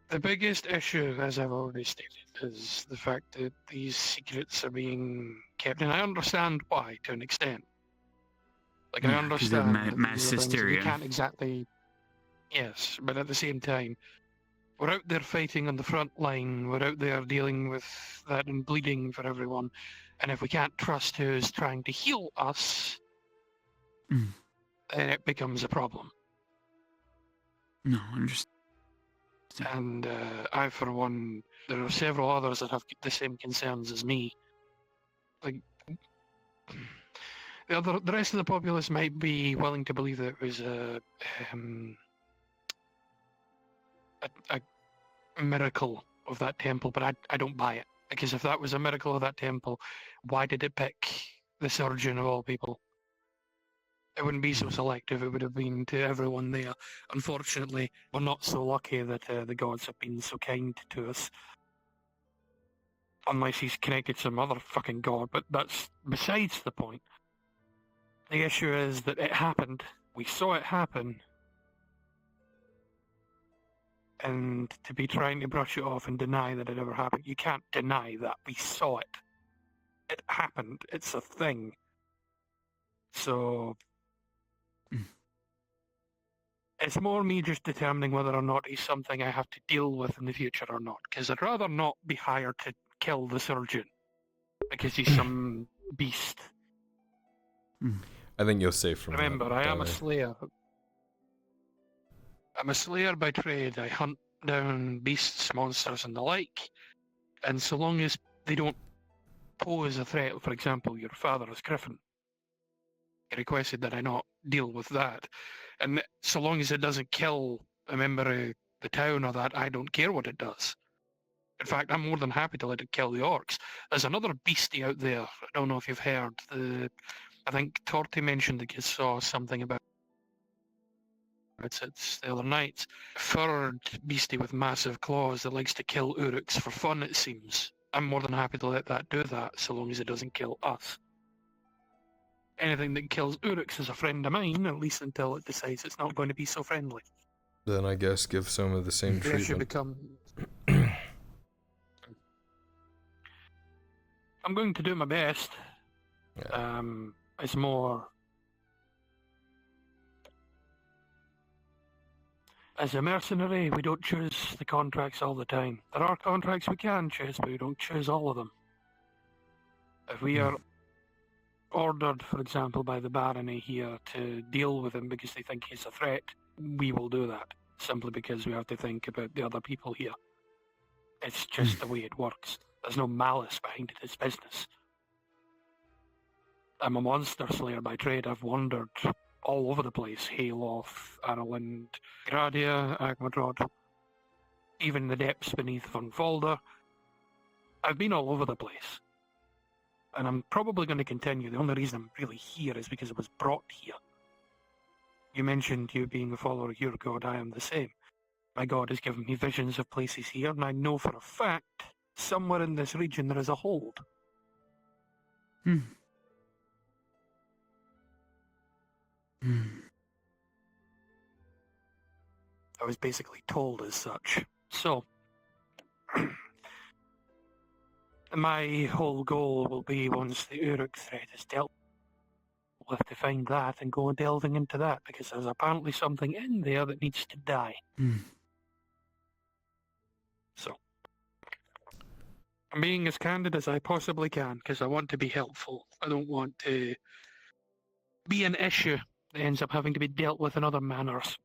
The biggest issue, as I've already stated, is the fact that these secrets are being kept, and I understand why to an extent. Like, I Yeah, 'cause of understand mass these are things that you hysteria. can't exactly. Yes, but at the same time, we're out there fighting on the front line. We're out there dealing with that and bleeding for everyone. And if we can't trust who's trying to heal us, then it becomes a problem. No, I'm just. And I, for one, there are several others that have the same concerns as me. Like, the rest of the populace might be willing to believe that it was a miracle of that temple, but I don't buy it. Because if that was a miracle of that temple, why did it pick the surgeon of all people? It wouldn't be so selective, it would have been to everyone there. Unfortunately, we're not so lucky that the gods have been so kind to us. Unless he's connected to some other fucking god, but that's besides the point. The issue is that it happened, we saw it happen, and to be trying to brush it off and deny that it ever happened, you can't deny that. We saw it. It happened. It's a thing. So it's more me just determining whether or not he's something I have to deal with in the future or not. Because I'd rather not be hired to kill the surgeon because he's some beast. I think you're safe from Remember, that. I am a slayer. I'm a slayer by trade. I hunt down beasts, monsters, and the like. And so long as they don't pose a threat, for example, your father is Griffin, he requested that I not deal with that. And so long as it doesn't kill a member of the town or that, I don't care what it does. In fact, I'm more than happy to let it kill the orcs. There's another beastie out there. I don't know if you've heard. I think Torty mentioned that you saw something about it's the other night. Furred beastie with massive claws that likes to kill uruks for fun, it seems. I'm more than happy to let that do that, so long as it doesn't kill us. Anything that kills uruks is a friend of mine, at least until it decides it's not going to be so friendly. Then I guess give Soma the same The issue treatment. become... I'm going to do my best. Yeah. It's more... As a mercenary, we don't choose the contracts all the time. There are contracts we can choose, but we don't choose all of them. If we are ordered, for example, by the barony here to deal with him because they think he's a threat, we will do that, simply because we have to think about the other people here. It's just the way it works. There's no malice behind it, it's business. I'm a monster slayer by trade. I've wandered all over the place. Hayloft, Arrowland, Gradia, Agmadrod, even the depths beneath Von Folder. I've been all over the place. And I'm probably going to continue. The only reason I'm really here is because I was brought here. You mentioned you being a follower of your god. I am the same. My god has given me visions of places here, and I know for a fact, somewhere in this region there is a hold. I was basically told as such. So, my whole goal will be, once the Uruk threat is dealt with, to find that and go delving into that, because there's apparently something in there that needs to die. So, I'm being as candid as I possibly can, because I want to be helpful. I don't want to be an issue that ends up having to be dealt with in other manners.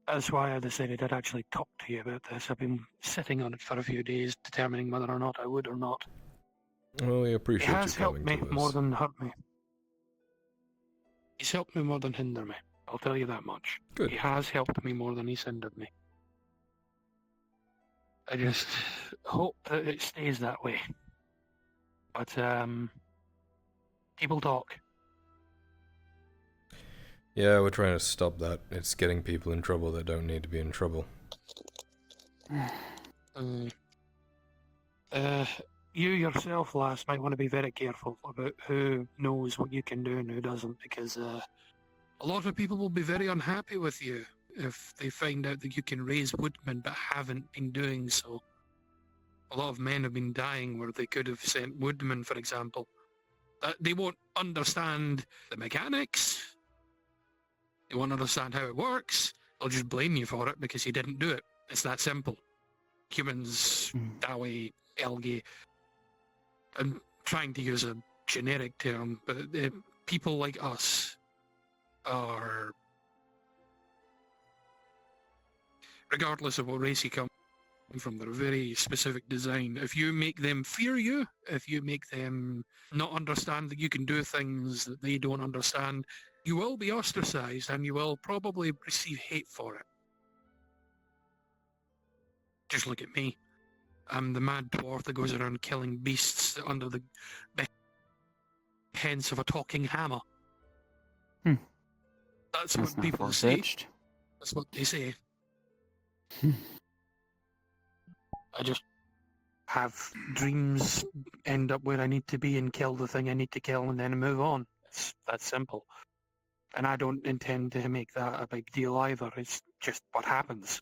That's why I decided I'd actually talk to you about this. I've been sitting on it for a few days, determining whether or not I would or not. Well, we appreciate you It has helped coming me to more this. than hurt me. He's helped me more than hinder me. I'll tell you that much. Good. He has helped me more than he's hindered me. I just hope that it stays that way. But, people talk. Yeah, we're trying to stop that. It's getting people in trouble that don't need to be in trouble. You yourself, lass, might want to be very careful about who knows what you can do and who doesn't, because a lot of people will be very unhappy with you if they find out that you can raise woodmen but haven't been doing so. A lot of men have been dying where they could have sent woodmen, for example. They won't understand the mechanics. They won't understand how it works. They'll just blame you for it because you didn't do it. It's that simple. Humans, Dawi, algae. I'm trying to use a generic term, but people like us are, regardless of what race you come from, they're a very specific design. If you make them fear you, if you make them not understand that you can do things that they don't understand, you will be ostracized and you will probably receive hate for it. Just look at me. I'm the mad dwarf that goes around killing beasts under the behest of a talking hammer. That's what people say. That's what they say. I just have dreams, end up where I need to be and kill the thing I need to kill and then move on. It's that simple. And I don't intend to make that a big deal either. It's just what happens.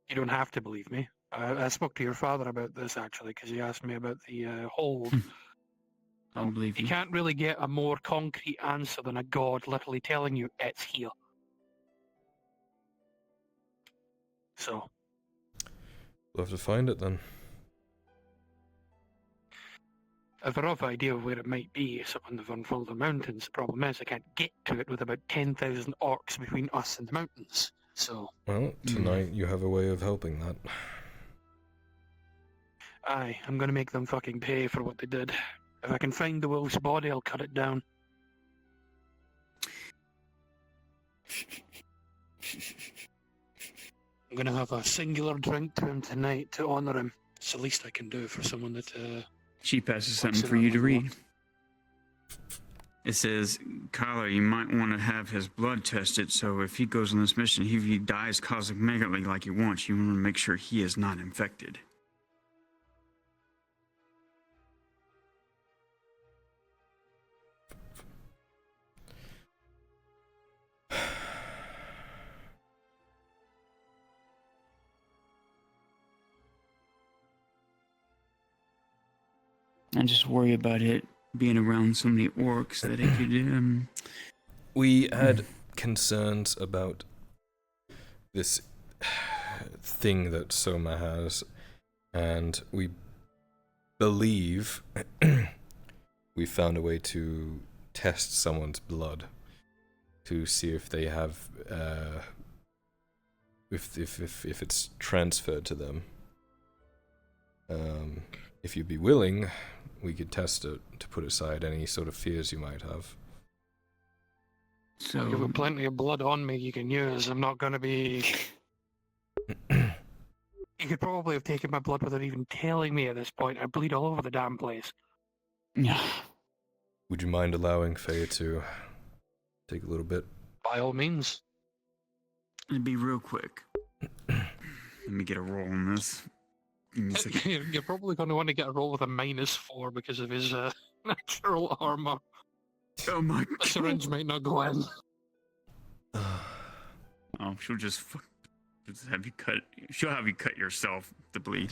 You don't have to believe me. I spoke to your father about this, actually, because he asked me about the hold. I'll believe you. You can't really get a more concrete answer than a god literally telling you it's here. So. We'll have to find it then. I have a rough idea of where it might be. It's up in the Vernfolder Mountains. The problem is I can't get to it with about 10,000 orcs between us and the mountains. So. Well, tonight you have a way of helping that. Aye, I'm gonna make them fucking pay for what they did. If I can find the wolf's body, I'll cut it down. I'm gonna have a singular drink to him tonight to honour him. It's the least I can do for someone that, She passes something for you to read. It says, Kyler, you might want to have his blood tested, so if he goes on this mission, if he dies cosmetically like he wants, you want to make sure he is not infected. I just worry about it being around so many orcs that it could. We had concerns about this thing that Soma has, and we believe we found a way to test someone's blood to see if they have, if it's transferred to them. If you'd be willing, we could test it to put aside any sort of fears you might have. So you've got plenty of blood on me you can use. I'm not going to be... You could probably have taken my blood without even telling me at this point. I bleed all over the damn place. Yeah. Would you mind allowing Faye to take a little bit? By all means. It'd be real quick. Let me get a roll on this. You're probably going to want to get a roll with a -4 because of his natural armor. Oh my god. The syringe might not go in. Oh, she'll just have you cut. She'll have you cut yourself to bleed.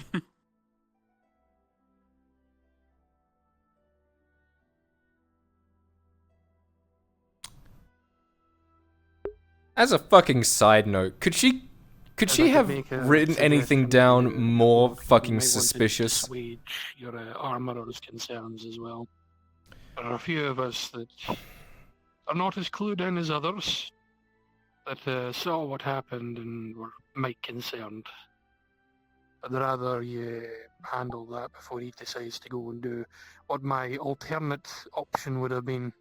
As a fucking side note, could she have written anything down more fucking suspicious? Assuage your armorer's concerns as well. There are a few of us that are not as clued in as others, that saw what happened and were might concerned. I'd rather you handle that before he decides to go and do what my alternate option would have been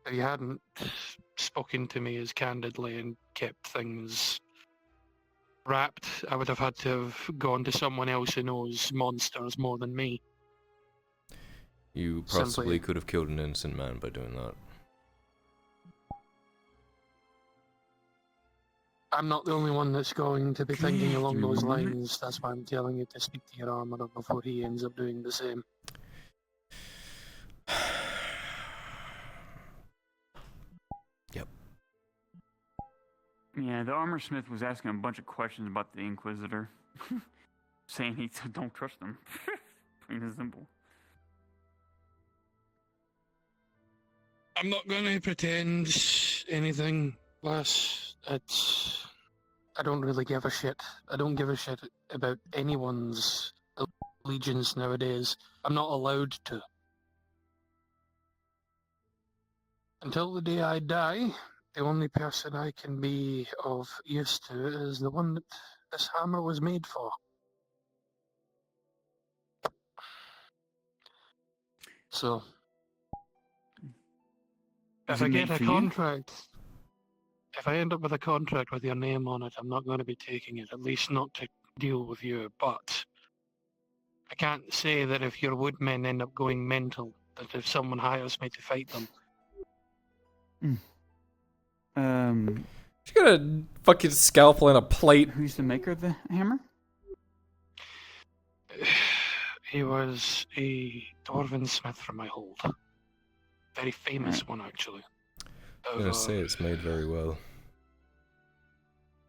if you hadn't spoken to me as candidly and kept things wrapped. I would have had to have gone to someone else who knows monsters more than me. You possibly could have killed an innocent man by doing that. I'm not the only one that's going to be thinking along Give me those 1 minute. lines. That's why I'm telling you to speak to your armourer before he ends up doing the same. Yep. Yeah, the armor smith was asking a bunch of questions about the Inquisitor, saying he don't trust them. Plain and simple. I'm not going to pretend anything, Les. I don't really give a shit. I don't give a shit about anyone's allegiance nowadays. I'm not allowed to. Until the day I die, the only person I can be of use to is the one that this hammer was made for. So, if I get a contract, if I end up with a contract with your name on it, I'm not going to be taking it, at least not to deal with you. But I can't say that if your woodmen end up going mental, that if someone hires me to fight them. She got a fucking scalpel and a plate. Who's the maker of the hammer? He was a dwarven smith from my hold. Very famous one, actually. I'm gonna say it's made very well.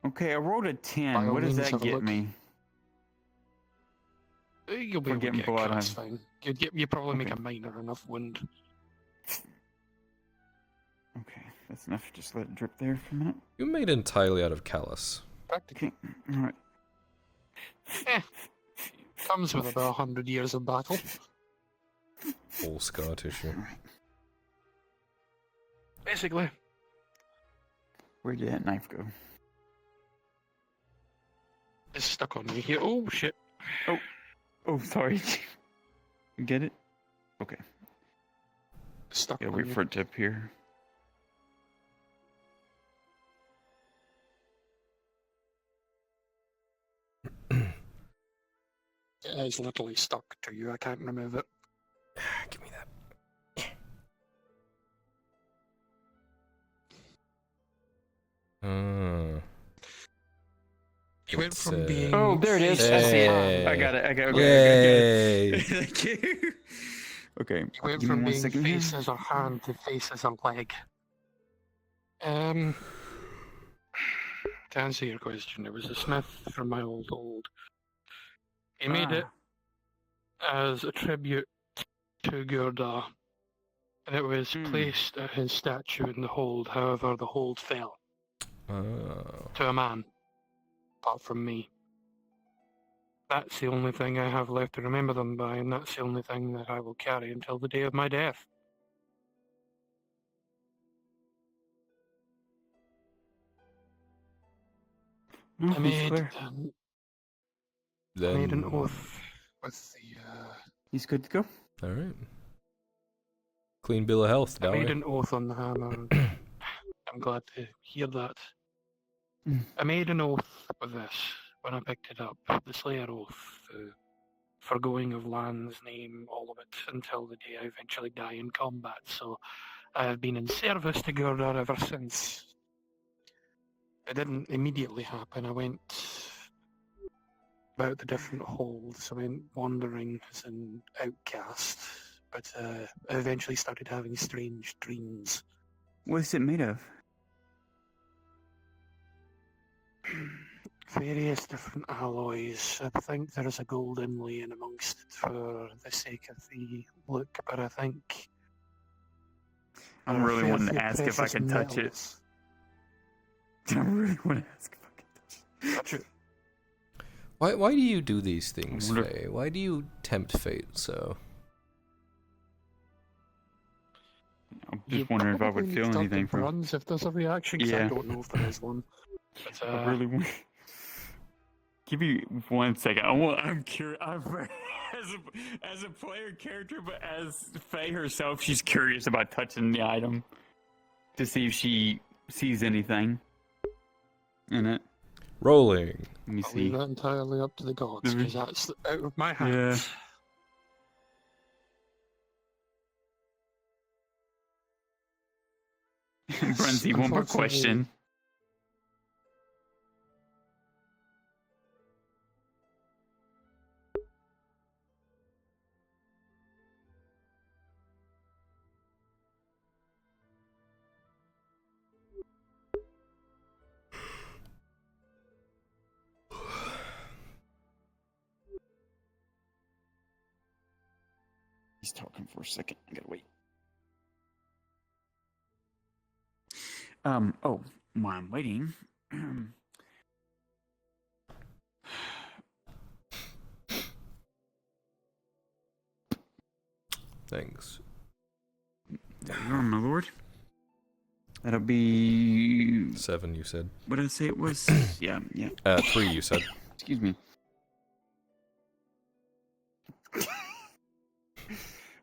Okay, I rolled a 10. What does that get me? You'll be able to get blood. That's fine. You probably make a minor enough wound. Okay, that's enough. Just let it drip there for a minute. You're made entirely out of callus. Practically. All right. Comes with about 100 years of battle. All scar tissue. Basically. Where did that knife go? It's stuck on me here. Oh, shit. Oh, sorry. You get it? Okay. Stuck on wait you. for it to appear. It's literally stuck to you. I can't remove it. Give me that. You went from being... Oh, there it is. I see it. I got it. I got it. Yay. Thank you. Okay. You went from being face as a hand to face as a leg. To answer your question, it was a smith from my old hold. He made it as a tribute to Gradia, and it was placed at his statue in the hold. However, the hold fell to a man, apart from me. That's the only thing I have left to remember them by, and that's the only thing that I will carry until the day of my death. No, I made Then an oath with the... He's good to go? Alright. Clean bill of health, I made Dowie. an oath on the hammer. I'm glad to hear that. I made an oath with this when I picked it up. The Slayer oath. Forgoing of lands, name, all of it, until the day I eventually die in combat. So I have been in service to Gradia ever since. It didn't immediately happen. I went about the different holds. I went wandering as an outcast, but I eventually started having strange dreams. What's it made of? Various different alloys. I think there is a gold inlay in amongst it for the sake of the look, but I think... I'm really wanting to ask if I can touch it. I really want to ask if I can touch it. Why do you do these things, Faye? Why do you tempt fate so? I'm just wondering if I would feel anything from... Runs if there's a reaction, 'cause I don't know if there is one. But, I really want... Give me 1 second. I'm curious. As a player character, but as Faye herself, she's curious about touching the item to see if she sees anything in it. Rolling. Let me I'll see. leave that entirely up to the gods, because that's out of my hands. Brenzy, one more question. He's talking for a second. I gotta wait. Oh, while I'm waiting. Thanks. There you are, my lord. That'll be 7, you said. What did I say it was? Yeah. 3, you said. Excuse me.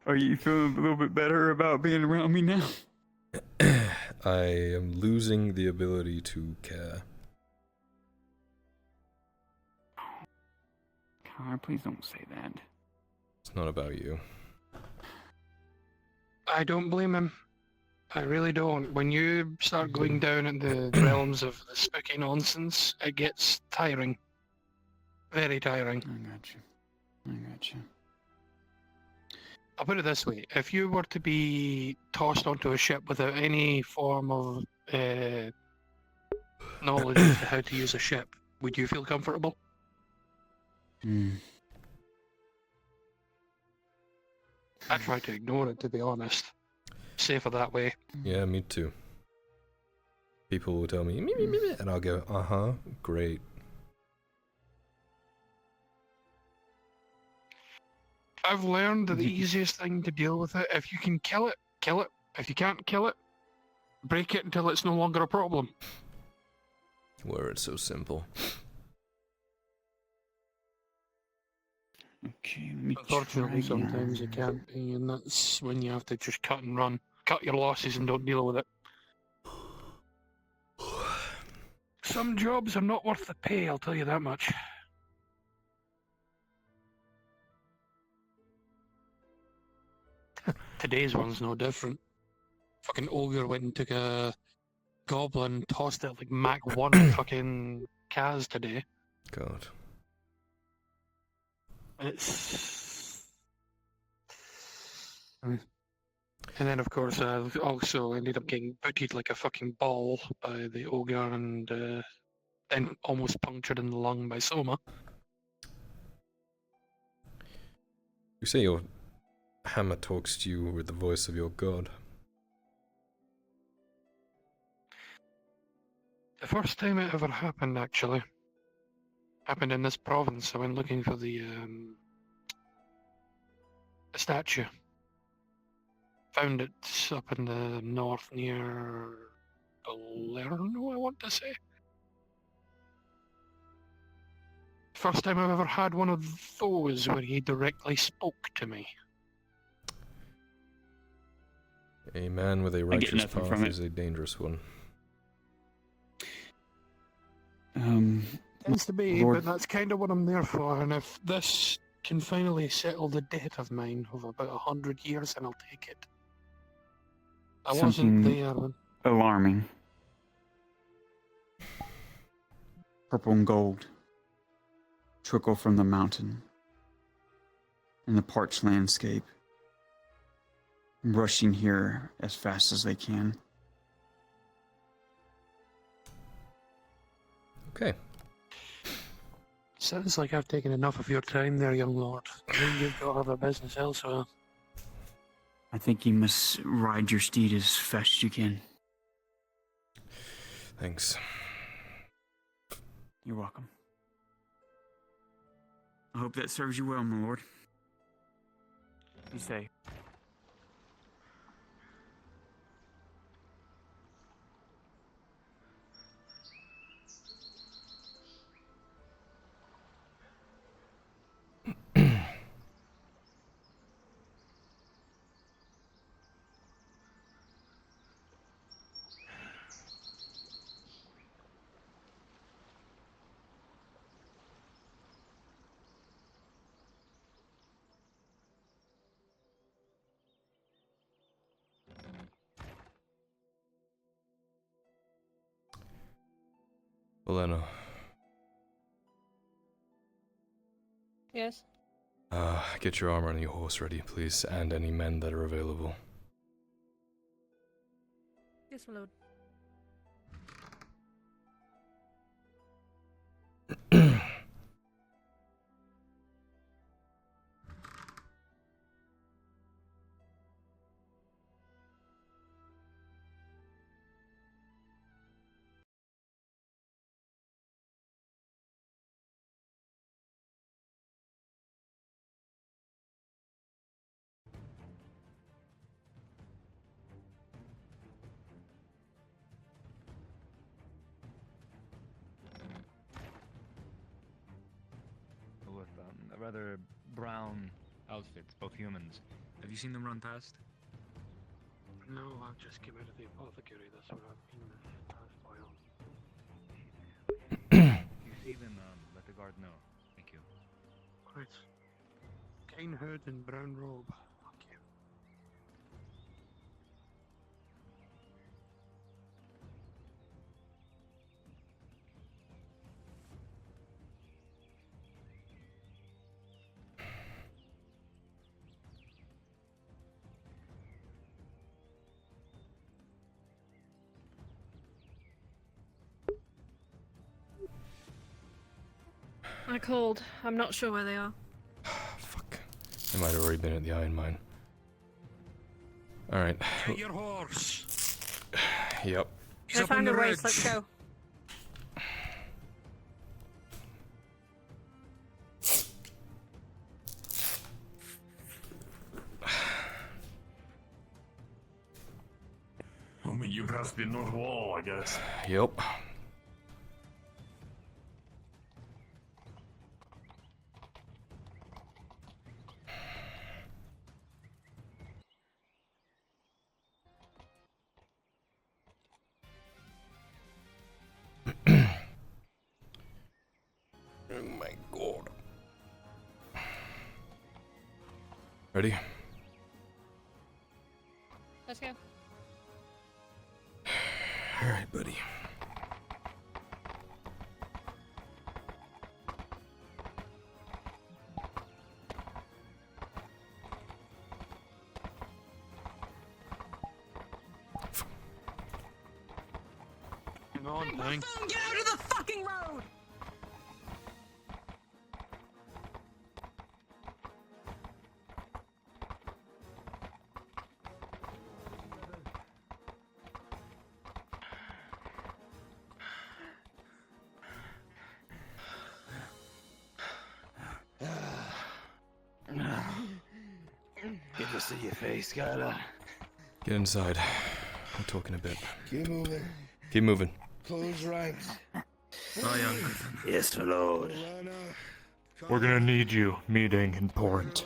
Are you feeling a little bit better about being around me now? I am losing the ability to care. God, please don't say that. It's not about you. I don't blame him. I really don't. When you start going down in the realms of the spooky nonsense, it gets tiring. Very tiring. I got you. I'll put it this way. If you were to be tossed onto a ship without any form of knowledge as to how to use a ship, would you feel comfortable? I try to ignore it, to be honest. Safer that way. Yeah, me too. People will tell me, me, and I'll go, uh-huh, great. I've learned that the easiest thing to deal with it, if you can kill it, kill it. If you can't kill it, break it until it's no longer a problem. Were it so simple. Okay, let me Unfortunately, try sometimes you can't be, and that's when you have to just cut and run. Cut your losses and don't deal with it. Some jobs are not worth the pay, I'll tell you that much. Today's one's no different. Fucking ogre went and took a goblin, tossed it like Mach 1 at fucking Kaz today. God. It's... And then, of course, I also ended up getting booted like a fucking ball by the ogre and then almost punctured in the lung by Soma. You say your hammer talks to you with the voice of your god. The first time it ever happened, actually, happened in this province. I went looking for the statue. Found it up in the north near Palermo, I want to say. First time I've ever had one of those where he directly spoke to me. A man with a righteous path is a dangerous one. Tends to be, but that's kind of what I'm there for. And if this can finally settle the debt of mine of about 100 years, then I'll take it. I wasn't there when... alarming. Purple and gold trickle from the mountain in the parched landscape, rushing here as fast as they can. Okay. Sounds like I've taken enough of your time there, young lord. I think you've got other business elsewhere. I think you must ride your steed as fast as you can. Thanks. You're welcome. I hope that serves you well, my lord. Be safe. Elena. Yes? Get your armor and your horse ready, please, and any men that are available. Yes, my lord. rather brown outfits, both humans. Have you seen them run past? No, I've just came out of the apothecary. That's what I've been past by all. If you see them, let the guard know. Thank you. Quite. Cane hood and brown robe. Thank you. I called. I'm not sure where they are. Fuck. They might have already been at the iron mine. Alright. Get your horse. Yep. I found a race. Let's go. I mean, you passed the north wall, I guess. Yep. Oh my god. Ready? Let's go. Alright, buddy. Hang on, thing. Get out of the fucking road! Good to see your face, Skylar. Get inside. We'll talk in a bit. Keep moving. Keep moving. Close ranks. Oh, young. Yes, my lord. We're gonna need you. Meeting important.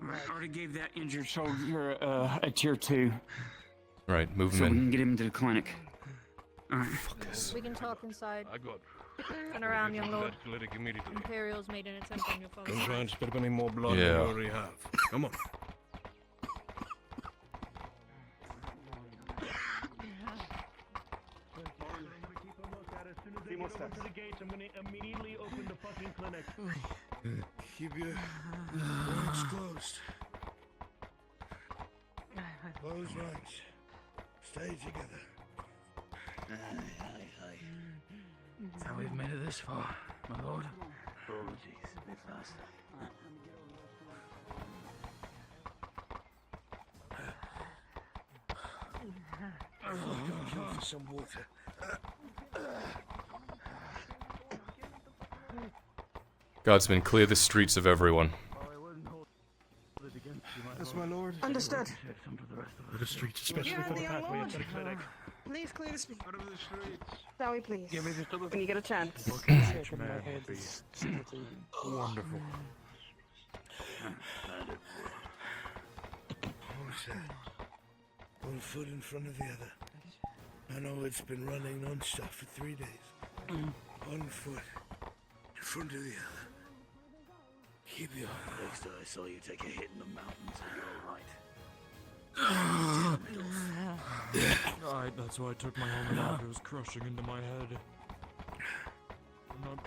I already gave that injured soldier a tier 2. Right, move him so we in. can get him to the clinic. Alright. We can talk inside. I got. Turn around, young lord. Clinic immediately. Imperials made an attempt on your father. Don't try and spit up any more blood Yeah. than you already have. Come on. To the gates, I'm gonna immediately open the fucking clinic. Keep your ranks closed. Close ranks. Stay together. Aye. That's how we've made it this far, my lord. Oh, jeez, a bit faster. Go for some water. Guardsmen, clear the streets of everyone. Yes, my lord. Understood. The streets, especially You're for the the pathway lord. to the clinic. Please clear the street. Out of the streets. Shall we please? When you get a chance. Wonderful. Who's that? One foot in front of the other. I know it's been running non-stop for 3 days. One foot in front of the other. Keep your... Next time I saw you take a hit in the mountains, you're all right. Right, that's why I took my helmet off. It was crushing into my head. I'm not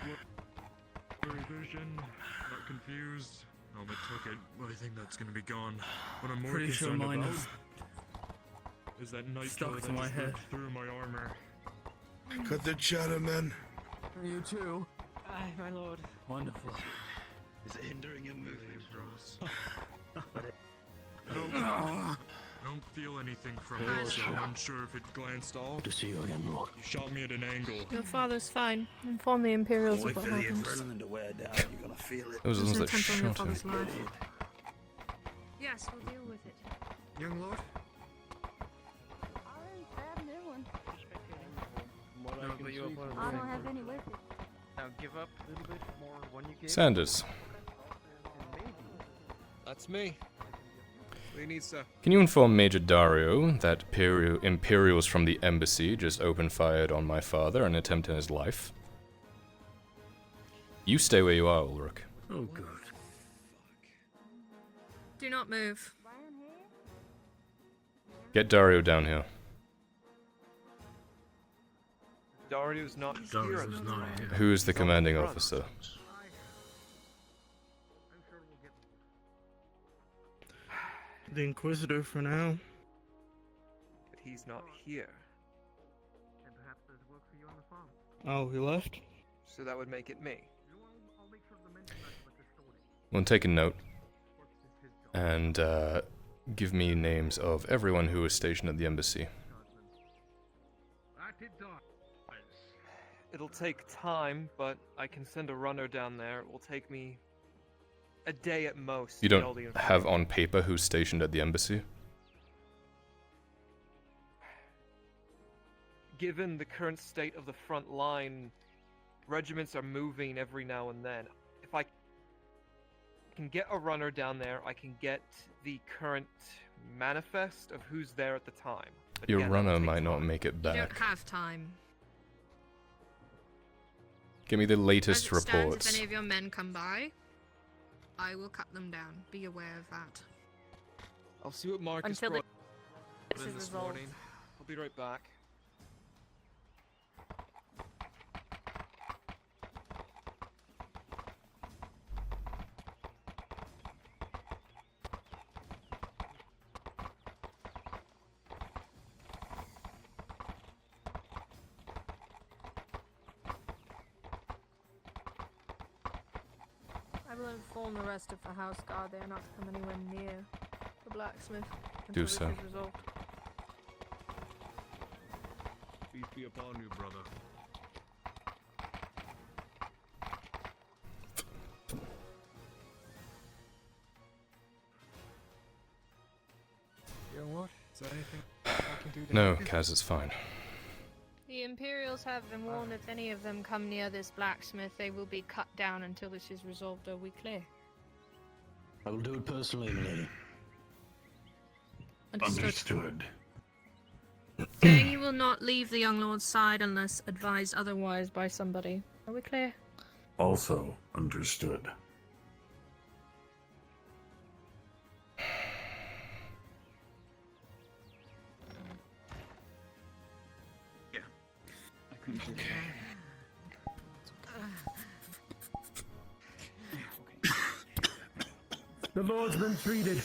blurry vision, not confused. Helmet took it, but I think that's gonna be gone. What I'm more Pretty sure concerned mine about is is that night stuck killer to that my just head. ripped through my armor. Cut the chatter, men. You too. Aye, my lord. Wonderful. Is it hindering your movement, Ross? I don't feel anything from it, so I'm unsure if it glanced off. To see you again, Lord. You shot me at an angle. Your father's fine. Inform the Imperials of Wait what for the happened. adrenaline to wear down. You're gonna feel it. It was the There's ones no that attempt on your shot father's him. life. Yes, we'll deal with it. Young lord? I already grabbed a new one. No, but you're part of the I thing. don't have any with it. Now give up a little bit more when you get. Sanders, That's me. What do you need, sir? can you inform Major Dario that Imperials from the embassy just open fired on my father and attempted his life? You stay where you are, Ulrich. Oh, good. Do not move. Get Dario down here. Dario's not here. Who is the commanding officer? The Inquisitor for now. But he's not here. And perhaps there's work for you on the farm. Oh, he left? So that would make it me. We'll take a note and give me names of everyone who is stationed at the embassy. It'll take time, but I can send a runner down there. It will take me a day at most. You to get all don't the have on paper who's stationed at the embassy? Given the current state of the front line, regiments are moving every now and then. If I can get a runner down there, I can get the current manifest of who's there at the time. But Your again, runner that'll take might not time. make it You don't back. have time. Give me the latest As it stands, reports. if any of your men come by, I will cut them down. Be aware of that. I'll see what Marcus Until brought this in is this resolved. morning. I'll be right back. I will inform the rest of the house guard they are not to come anywhere near the blacksmith until Do this so. is resolved. Peace be upon you, brother. You know what? Is there anything I can do to No, help you? Kaz, it's fine. The Imperials have been warned if any of them come near this blacksmith, they will be cut down until this is resolved. Are we clear? I will do it personally, milady. Understood. Saying you will not leave the young lord's side unless advised otherwise by somebody. Are we clear? Also understood. Yeah. I couldn't do The Lord's been treated.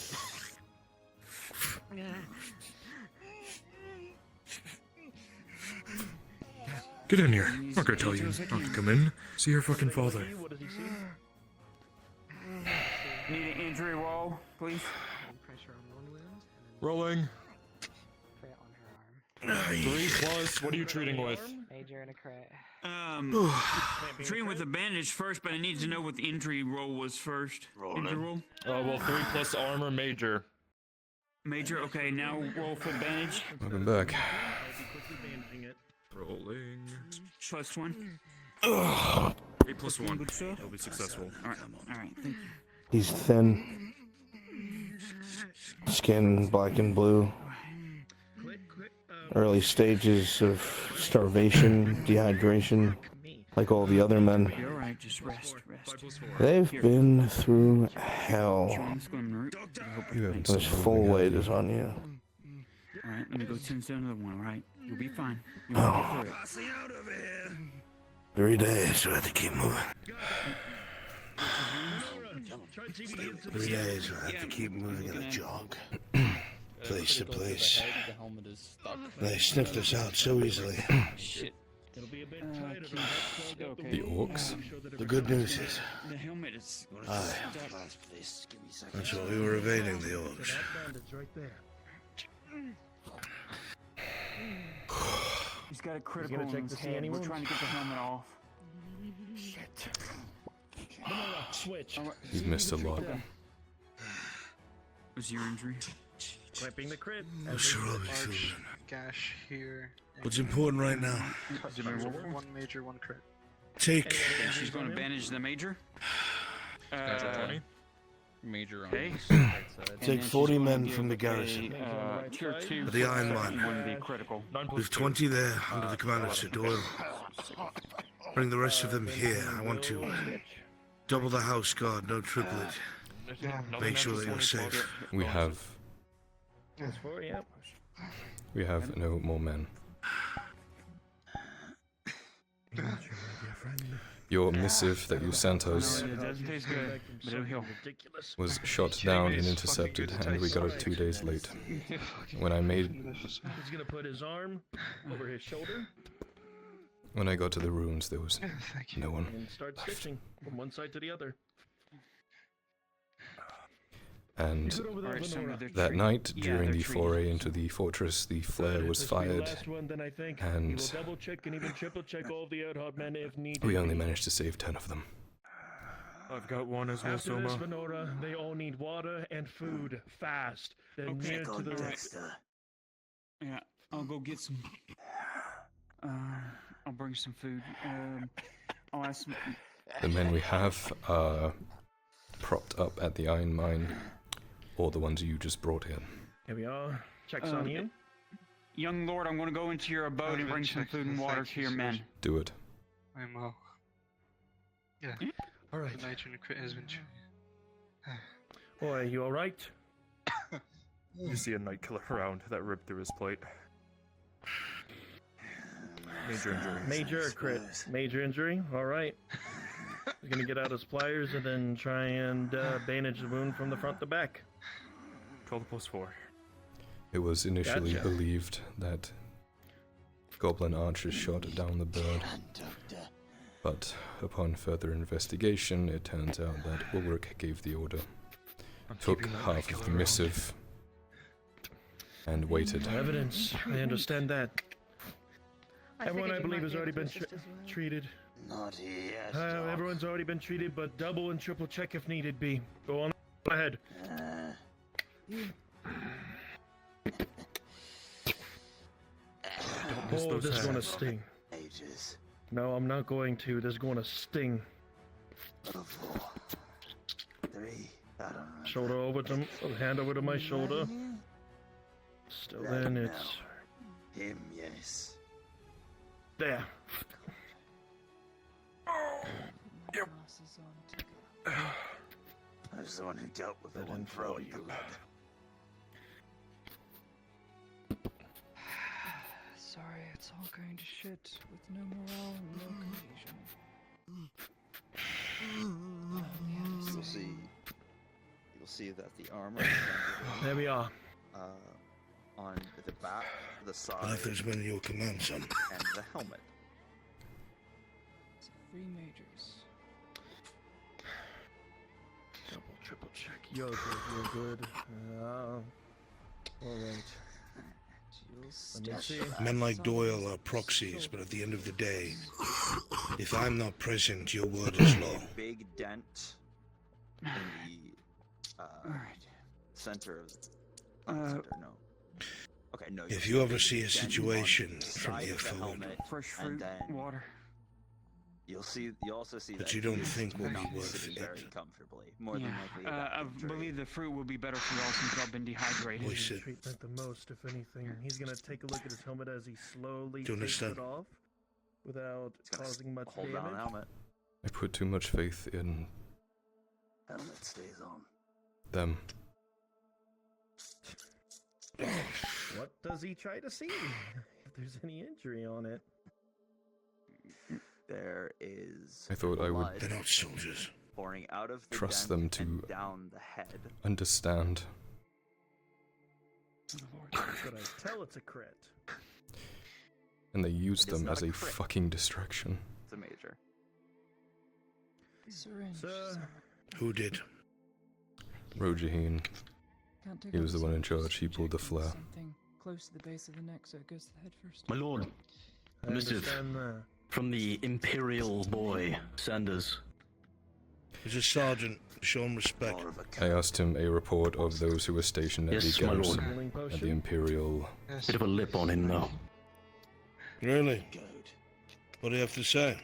Get in here. I'm not gonna tell you not to come in. See your fucking father. Need an injury roll, please? Pressure on one wound. Rolling. On her arm. 3+. What are you treating with? Major and a crit. Treating with a bandage first, but I need to know what the injury roll was first. Injury roll? Well, 3+ armor major. Major, okay, now roll for bandage. Welcome back. Rolling. +1. 8+1. Good stuff. It'll be successful. Alright, thank you. He's thin. Skin black and blue. Early stages of starvation, dehydration, like all the other men. You're alright, just rest. They've been through hell. You haven't This said full anything, weight have is you? on you. Alright, let me go send another one, alright? You'll be fine. Oh. Out of here. 3 days, so I have to keep moving. 3 days, I have to keep moving in a jog. Place to place. They sniffed us out so easily. The orcs? The good news is, The helmet is... aye, that's what we were evading, the orcs. He's got a critical gonna in check his to see head. any We're wounds? trying to get the helmet off. Shit. Switch. You've missed a lot. Was your injury? Clamping the crit. I'm sure I'll be fine. Gash here. What's important right now? One major, one crit. Take. Then she's going to bandage the major. Major on Okay. Take 40 men from the garrison. Tier 2 For the Iron second Mine. one to be critical. With 20 there under the command of Sir Doyle. Bring the rest of them here. I want to double the house guard, no triple it. Make sure that you're safe. We have That's 4, yeah. no more men. Your missive that you sent us It doesn't taste good, but it'll heal. was shot down and intercepted, and we got it 2 days late. When I He's gonna put his arm over his shoulder got to the ruins, there was no one. and start stitching from one side to the other. And that night, during the foray into the fortress, the flare was fired, and double check and even triple check all the Erdhard men if needed. we only managed to save 10 of them. I've got one as well, After this, Soma. Venora, they all need water and food fast. They're near to the Yeah, I'll go get some. I'll bring some food. I'll ask some. The men we have are propped up at the Iron Mine, or the ones you just brought in. Here we are. Checks on you. Young lord, I'm going to go into your abode and bring some food and water to your men. Do it. I'm well. Yeah. All right. The nitrogen crit has been Boy, you all right? You see a night killer around that ripped through his plate. Major injury. Major crit. Major injury. All right. He's gonna get out his pliers and then try and bandage the wound from the front to back. 12 plus 4. It was initially Gotcha. believed that goblin archers shot down the bird, but upon further investigation, it turns out that Ulrich gave the order, took half of the missive, and waited. Evidence. I understand that. Everyone, I figured you believe, might has be already able been to assist as well. treated. Not yet. Everyone's already been treated, but double and triple check if needed be. Go on ahead. Oh, this is gonna sting. Ages. No, I'm not going to. This is gonna sting. 4. 3. I don't know. Shoulder over to hand over to my shoulder. Still in, it's Him, yes. there. I was the one who dealt with it and throwing the blood. Sorry, it's all going to shit with no morale and no cohesion. You'll see that the armor There we are. on the back, the side, Well, if there's men in your command, son. and the helmet. Three majors. Double, triple check. You're good, you're good. Alright. Let me see. Men like Doyle are proxies, but at the end of the day, if I'm not present, your word is law. Big dent in the center of center, no. Okay, no. If you ever see a situation from here here forward, Fresh fruit, water. You'll also see that that you don't he's think will be not worth sitting it. very comfortably. More than likely. I believe the fruit will be better for y'all since y'all been dehydrated. Treatment the most, if anything. He's gonna take a look at his helmet as he slowly Do you takes understand? it off without causing much hold down the damage. helmet. I put too much faith in Helmet stays on. them. What does he try to see? If there's any injury on it. There is. I thought I would blood They're not soldiers. pouring out of the trust dent them and to down the head. understand. Could I tell it's a crit? And they used It is them not as a a crit. fucking distraction. It's a major. Syringe. Sir. Who did? Rojaheen, Can't take he was off the one in syringe, charge, he pulled the injecting flare. Something close to the base of the neck so it goes to the head first. My lord, I missive understand that. from the Imperial boy, Sanders. He's a sergeant. Show him respect. I asked him a report of those who were stationed at Yes, the my lord. garrison, Healing at the potion? Imperial. Bit of a lip on him, though. Really? What do you have to say?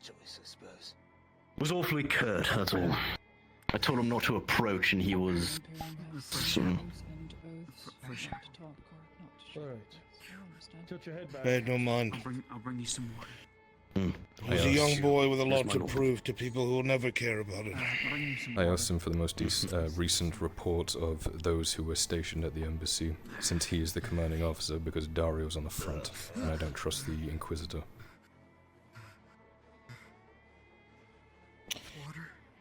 choice, I suppose. Was awfully curt, that's all. I told him not to approach, and he was. Alright. Tilt your head back. Hey, don't mind. I'll bring you some water. He's a young boy with a lot to prove to people who will never care about it. I asked him for the most recent report of those who were stationed at the embassy, since he is the commanding officer, because Dario's on the front, and I don't trust the Inquisitor.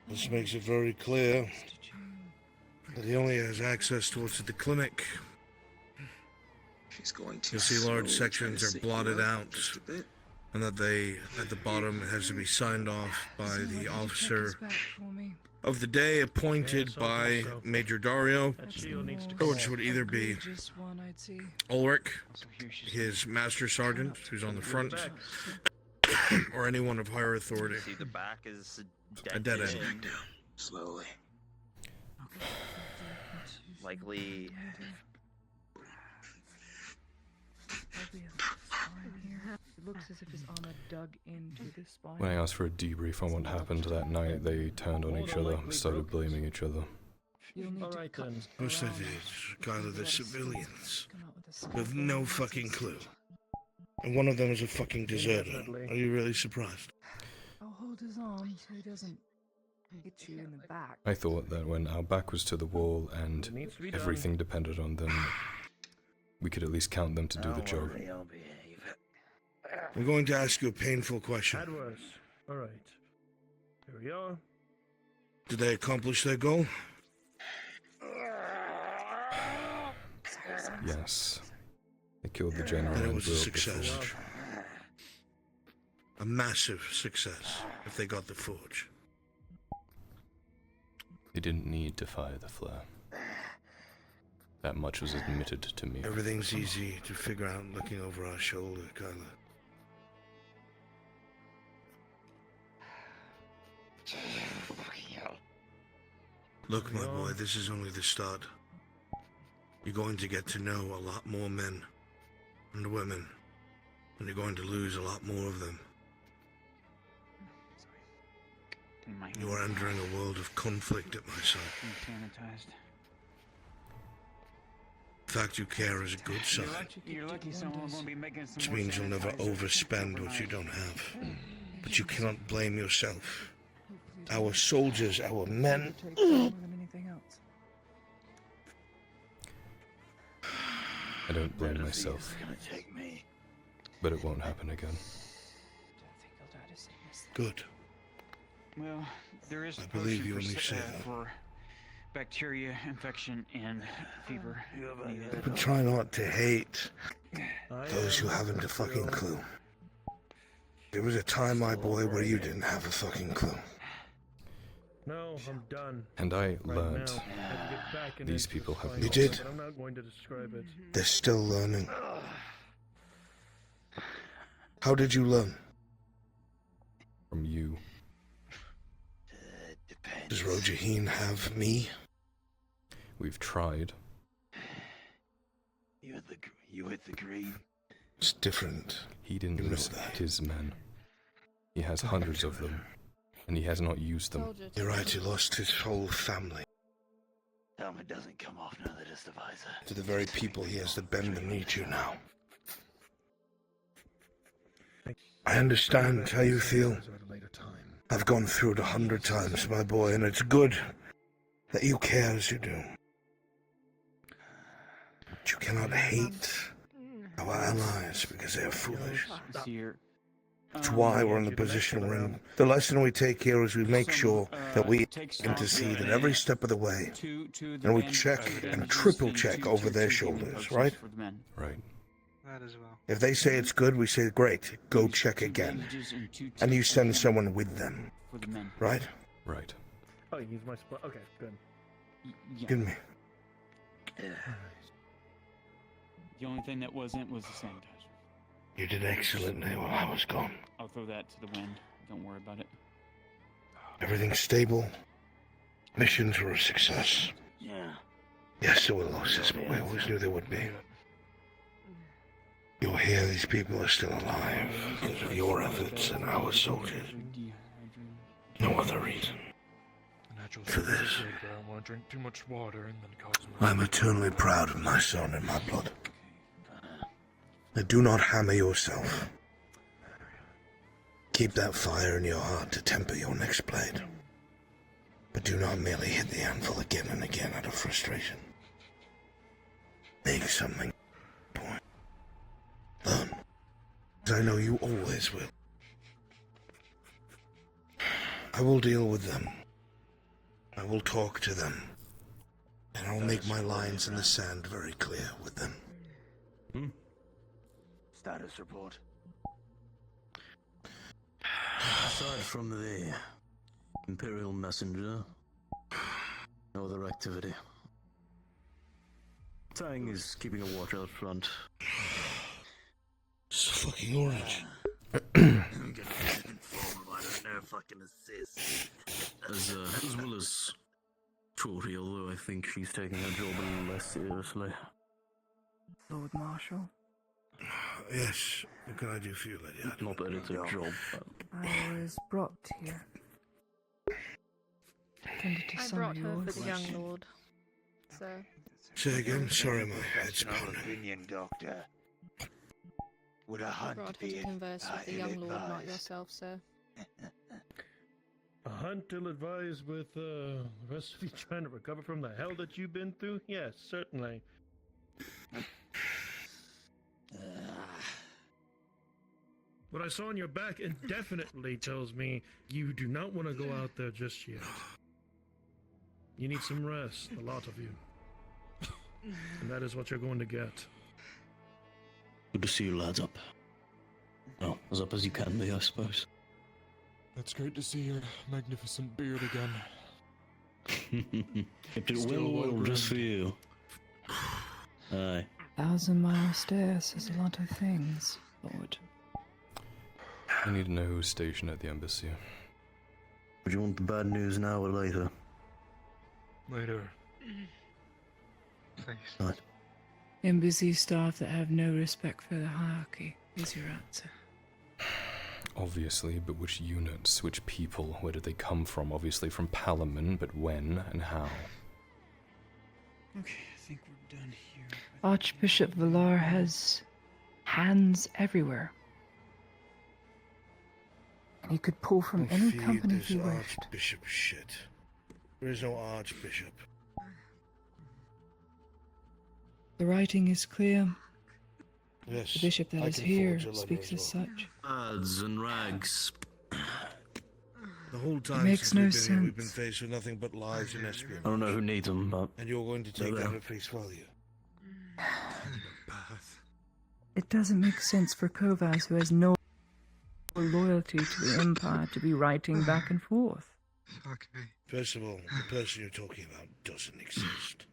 This makes it very clear that he only has access to what's at the clinic. She's going to You'll see large slowly sections try are to blotted sit you up out, just a bit. and that they, at the bottom, it has to be signed off by the officer of the day appointed by Major Dario, which would either be Ulrich, his master sergeant, who's on the front, or anyone of higher authority. See, the back is A dead end. Slowly. Likely. It looks as if his armor dug into the spine. When I asked for a debrief on what happened that night, they turned on each other, started blaming each other. Alright then. Of course they did. Kind of the civilians. With no fucking clue. And one of them is a fucking deserter. Are you really surprised? I'll hold his arm so he doesn't hit you in the back. I thought that when our back was to the wall and everything depended on them, we could at least count them to do the job. I'm going to ask you a painful question. Had worse. Alright. Here we are. Did they accomplish their goal? Yes. They killed the general And it and was a blew up the success. forge. A massive success, if they got the forge. They didn't need to fire the flare. That much was admitted to me. Everything's easy to figure out looking over our shoulder, kinda. Look, my boy, this is only the start. You're going to get to know a lot more men and women, and you're going to lose a lot more of them. You are entering a world of conflict at my side. Sanitized. The fact you care is a good sign, You're lucky someone's going to be making some which more means you'll never sanitizer overspend what you overnight. don't have. But you cannot blame yourself. Our soldiers, our men. Takes longer than anything else. I don't blame myself. But it won't happen again. Good. Well, there is a I believe potion you for, when you say that. for bacteria infection and fever. But try not to hate those who haven't a fucking clue. There was a time, my boy, where you didn't have a fucking clue. No, I'm done. And I Right learned now, I have to get back in these it. people have Find You not. did? but I'm not going to describe it. They're still learning. How did you learn? From you. Does Rojaheen have me? We've tried. You hit the green. It's different. He didn't You know respect his men. He has hundreds of them, and he has not used them. You're right, he lost his whole family. Helmet doesn't come off now that it's the visor. To the very people he has to bend the knee to now. I understand how you feel. I've gone through it 100 times, my boy, and it's good that you care as you do. But you cannot hate our allies because they are foolish. That's why we're in the position we're in. The lesson we take here is we make sure that we intercede at every step of the way, and we check and triple check over their shoulders, right? Right. That as well. If they say it's good, we say, great, go check again. And you send someone with them, right? Right. Oh, you used my spot. Okay, good. Give me. The only thing that wasn't was the sanitizer. You did excellently while I was gone. I'll throw that to the wind. Don't worry about it. Everything's stable. Missions were a success. Yeah. Yes, there were losses, but we always knew there would be. You're here, these people are still alive because of your efforts and our soldiers. No other reason. For this, I don't want to drink too much water and then cause I'm eternally proud of my son and my blood. Now do not hammer yourself. Keep that fire in your heart to temper your next blade. But do not merely hit the anvil again and again out of frustration. Make something. Learn. As I know you always will. I will deal with them. I will talk to them. And I'll make my lines in the sand very clear with them. Status report. Aside from the Imperial Messenger, no other activity. Tang is keeping a watch out front. It's fucking orange. I'm getting informed, I don't know if I can assist. As well as Tori, although I think she's taking her job a little less seriously. Lord Marshal. Yes, what can I do for you, Lady? Not that it's a job, but... I was brought here. Tended to I some brought of her for yours. the young lord. So. Say again? Sorry, my head's pounding. Opinion, Doctor. Would a I hunt brought her be to converse with the young lord, not ill-advised? yourself, sir. A hunt ill-advised with the rest of you trying to recover from the hell that you've been through? Yes, certainly. What I saw on your back indefinitely tells me you do not want to go out there just yet. You need some rest, a lot of you. And that is what you're going to get. Good to see you lads up. Well, as up as you can be, I suppose. It's great to see your magnificent beard again. Kept it Still well well just for you. Aye. 1,000-mile stare says a lot of things, Lord. I need to know who's stationed at the embassy. Would you want the bad news now or later? Later. Right. Embassy staff that have no respect for the hierarchy is your answer. Obviously, but which units, which people, where did they come from? Obviously from Palamon, but when and how? Okay, I think we're done here. Archbishop Villar has hands everywhere. And he could pull from any Feed company this he wished. Archbishop shit. There is no Archbishop. The writing is clear. Yes, The bishop that I is can here forge a letter speaks as as well. such. Ads and rags. The whole time makes since no we've been here, we've been sense. faced with nothing but lies and espionage. I don't know who needs them, but... And you're going to take they're that there. at face value. It doesn't make sense for Kovas, who has no loyalty to the Empire, to be writing back and forth. Okay. First of all, the person you're talking about doesn't exist.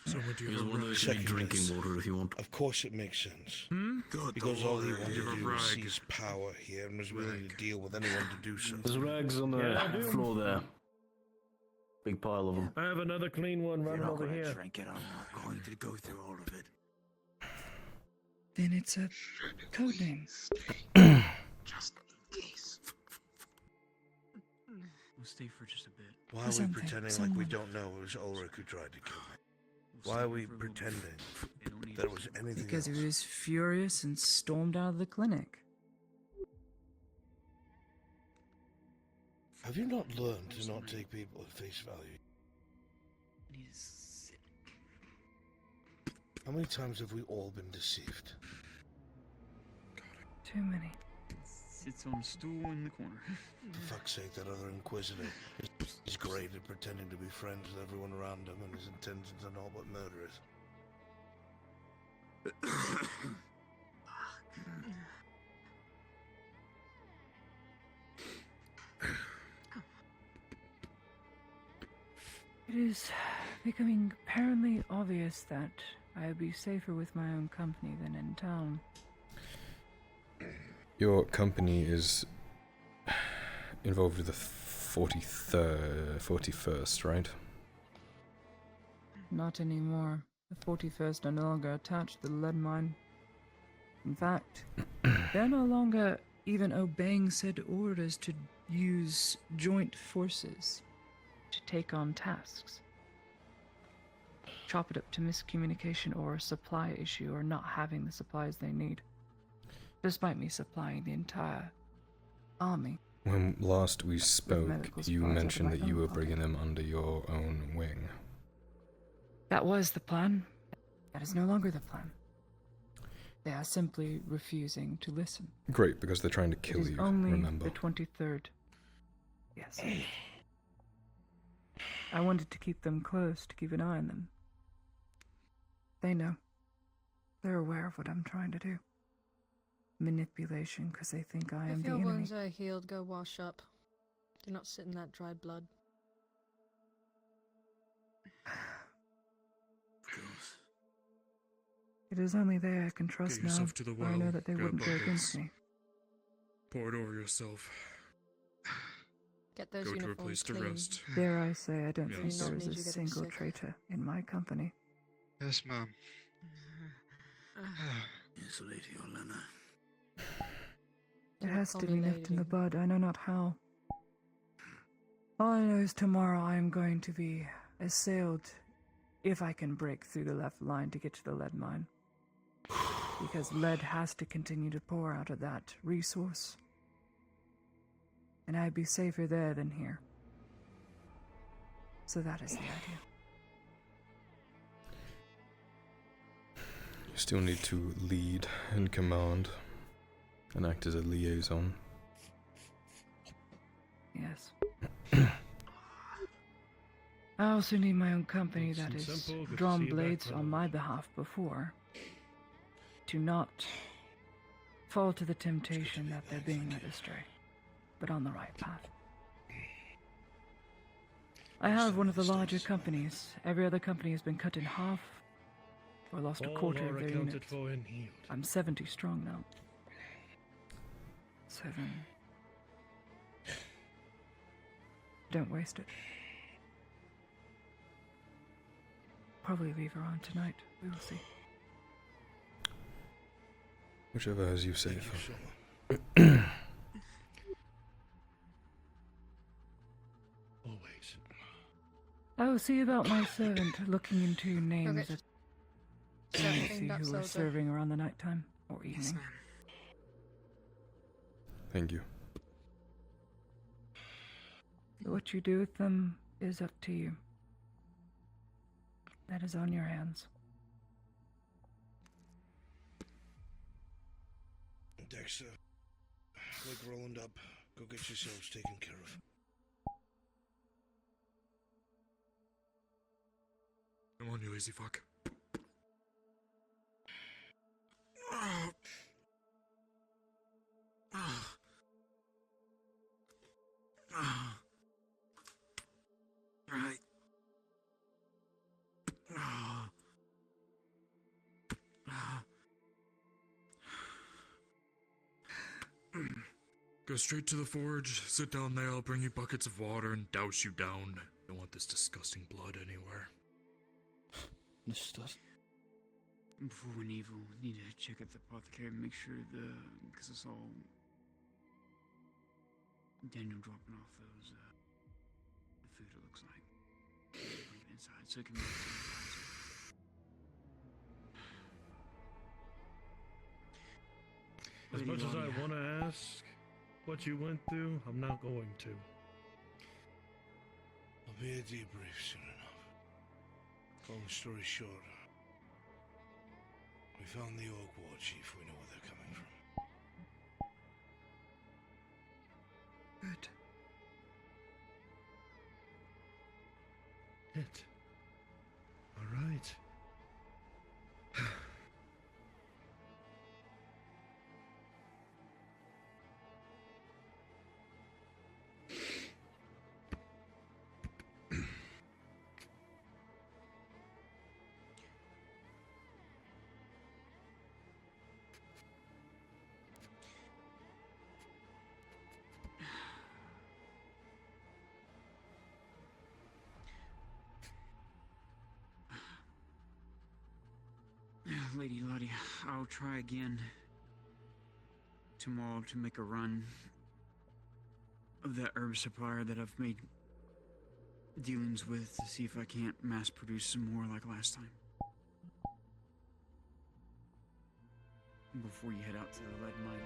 So what do you Here's have a one of those rag? big drinking water if you want. Of course it makes sense. Good Because all he Lord, wanted you to have a do was rag. seize power here and was willing to deal with anyone to do so. There's rags on the Yeah, I do. floor there. Big pile of them. I have another clean one running over here. Drink it. I'm not going to go through all of it. Then it's a code name. Just in case. We'll stay for just a bit. Why are we Something, pretending like someone. we don't know it was Ulrich who tried to kill me? Why are we pretending that it was anything Because else? he was furious and stormed out of the clinic. Have you not learned to not take people at face value? How many times have we all been deceived? Too many. Sits on a stool in the corner. For fuck's sake, that other Inquisitor is great at pretending to be friends with everyone around him, and his intentions are all but murderous. It is becoming apparently obvious that I would be safer with my own company than in town. Your company is involved with the 41st, right? Not anymore. The 41st are no longer attached to the lead mine. In fact, they're no longer even obeying said orders to use joint forces to take on tasks. Chop it up to miscommunication or a supply issue or not having the supplies they need, despite me supplying the entire army. When last we spoke, medical you supplies out of mentioned my that you own were pocket. bringing them under your own wing. That was the plan. That is no longer the plan. They are simply refusing to listen. Great, because they're trying to It kill is you, only remember? the 23rd. Yes. I wanted to keep them close, to keep an eye on them. They know. They're aware of what I'm trying to do. Manipulation, because they think I am If the your enemy. wounds are healed, go wash up. Do not sit in that dry blood. It is only they I can trust Get now, yourself to the where I well, know that they grab wouldn't go buckets. against me. Pour it over yourself. Get those Go to a uniforms place to clean. rest. Dare I say, I don't think Yes. there Need is you a getting single sick. traitor in my company. Yes, ma'am. Yes, Lady Olena. It Don't has call to me be nipped in the lady. bud, I know not how. All I know is tomorrow I am going to be assailed if I can break through the left line to get to the lead mine. Because lead has to continue to pour out of that resource. And I'd be safer there than here. So that is the idea. You still need to lead and command and act as a liaison. Yes. I also need my own company that Nice and has simple, good to drawn see you back, blades on brother. my behalf before. To not fall to the temptation that they're being led astray, but on the right path. I have one of the larger companies. Every other company has been cut in half or lost a All quarter are of their accounted units. for and healed. I'm 70 strong now. 7. Don't waste it. Probably leave her on tonight. We will see. Whichever has you safe. Always. I will see about my servant looking into names Okay. that Serving see that who are soldier. serving around the nighttime or evening. Yes, ma'am. Thank you. What you do with them is up to you. That is on your hands. Dexter, wake Roland up. Go get yourselves taken care of. Come on, you lazy fuck. Right. Go straight to the forge, sit down there, I'll bring you buckets of water and douse you down. Don't want this disgusting blood anywhere. Understood. Before we leave, we'll need to check at the apothecary and make sure because it's all Daniel dropping off those, the food it looks like. Bring it inside so it can be sanitized. As Lady much as I Claudia. want to ask what you went through, I'm not going to. I'll be a debrief soon enough. Long story short, we found the Orc War Chief. We know where they're coming from. Good. It. All right. Lady Claudia, I'll try again tomorrow to make a run of that herb supplier that I've made dealings with to see if I can't mass produce some more like last time. Before you head out to the lead mine.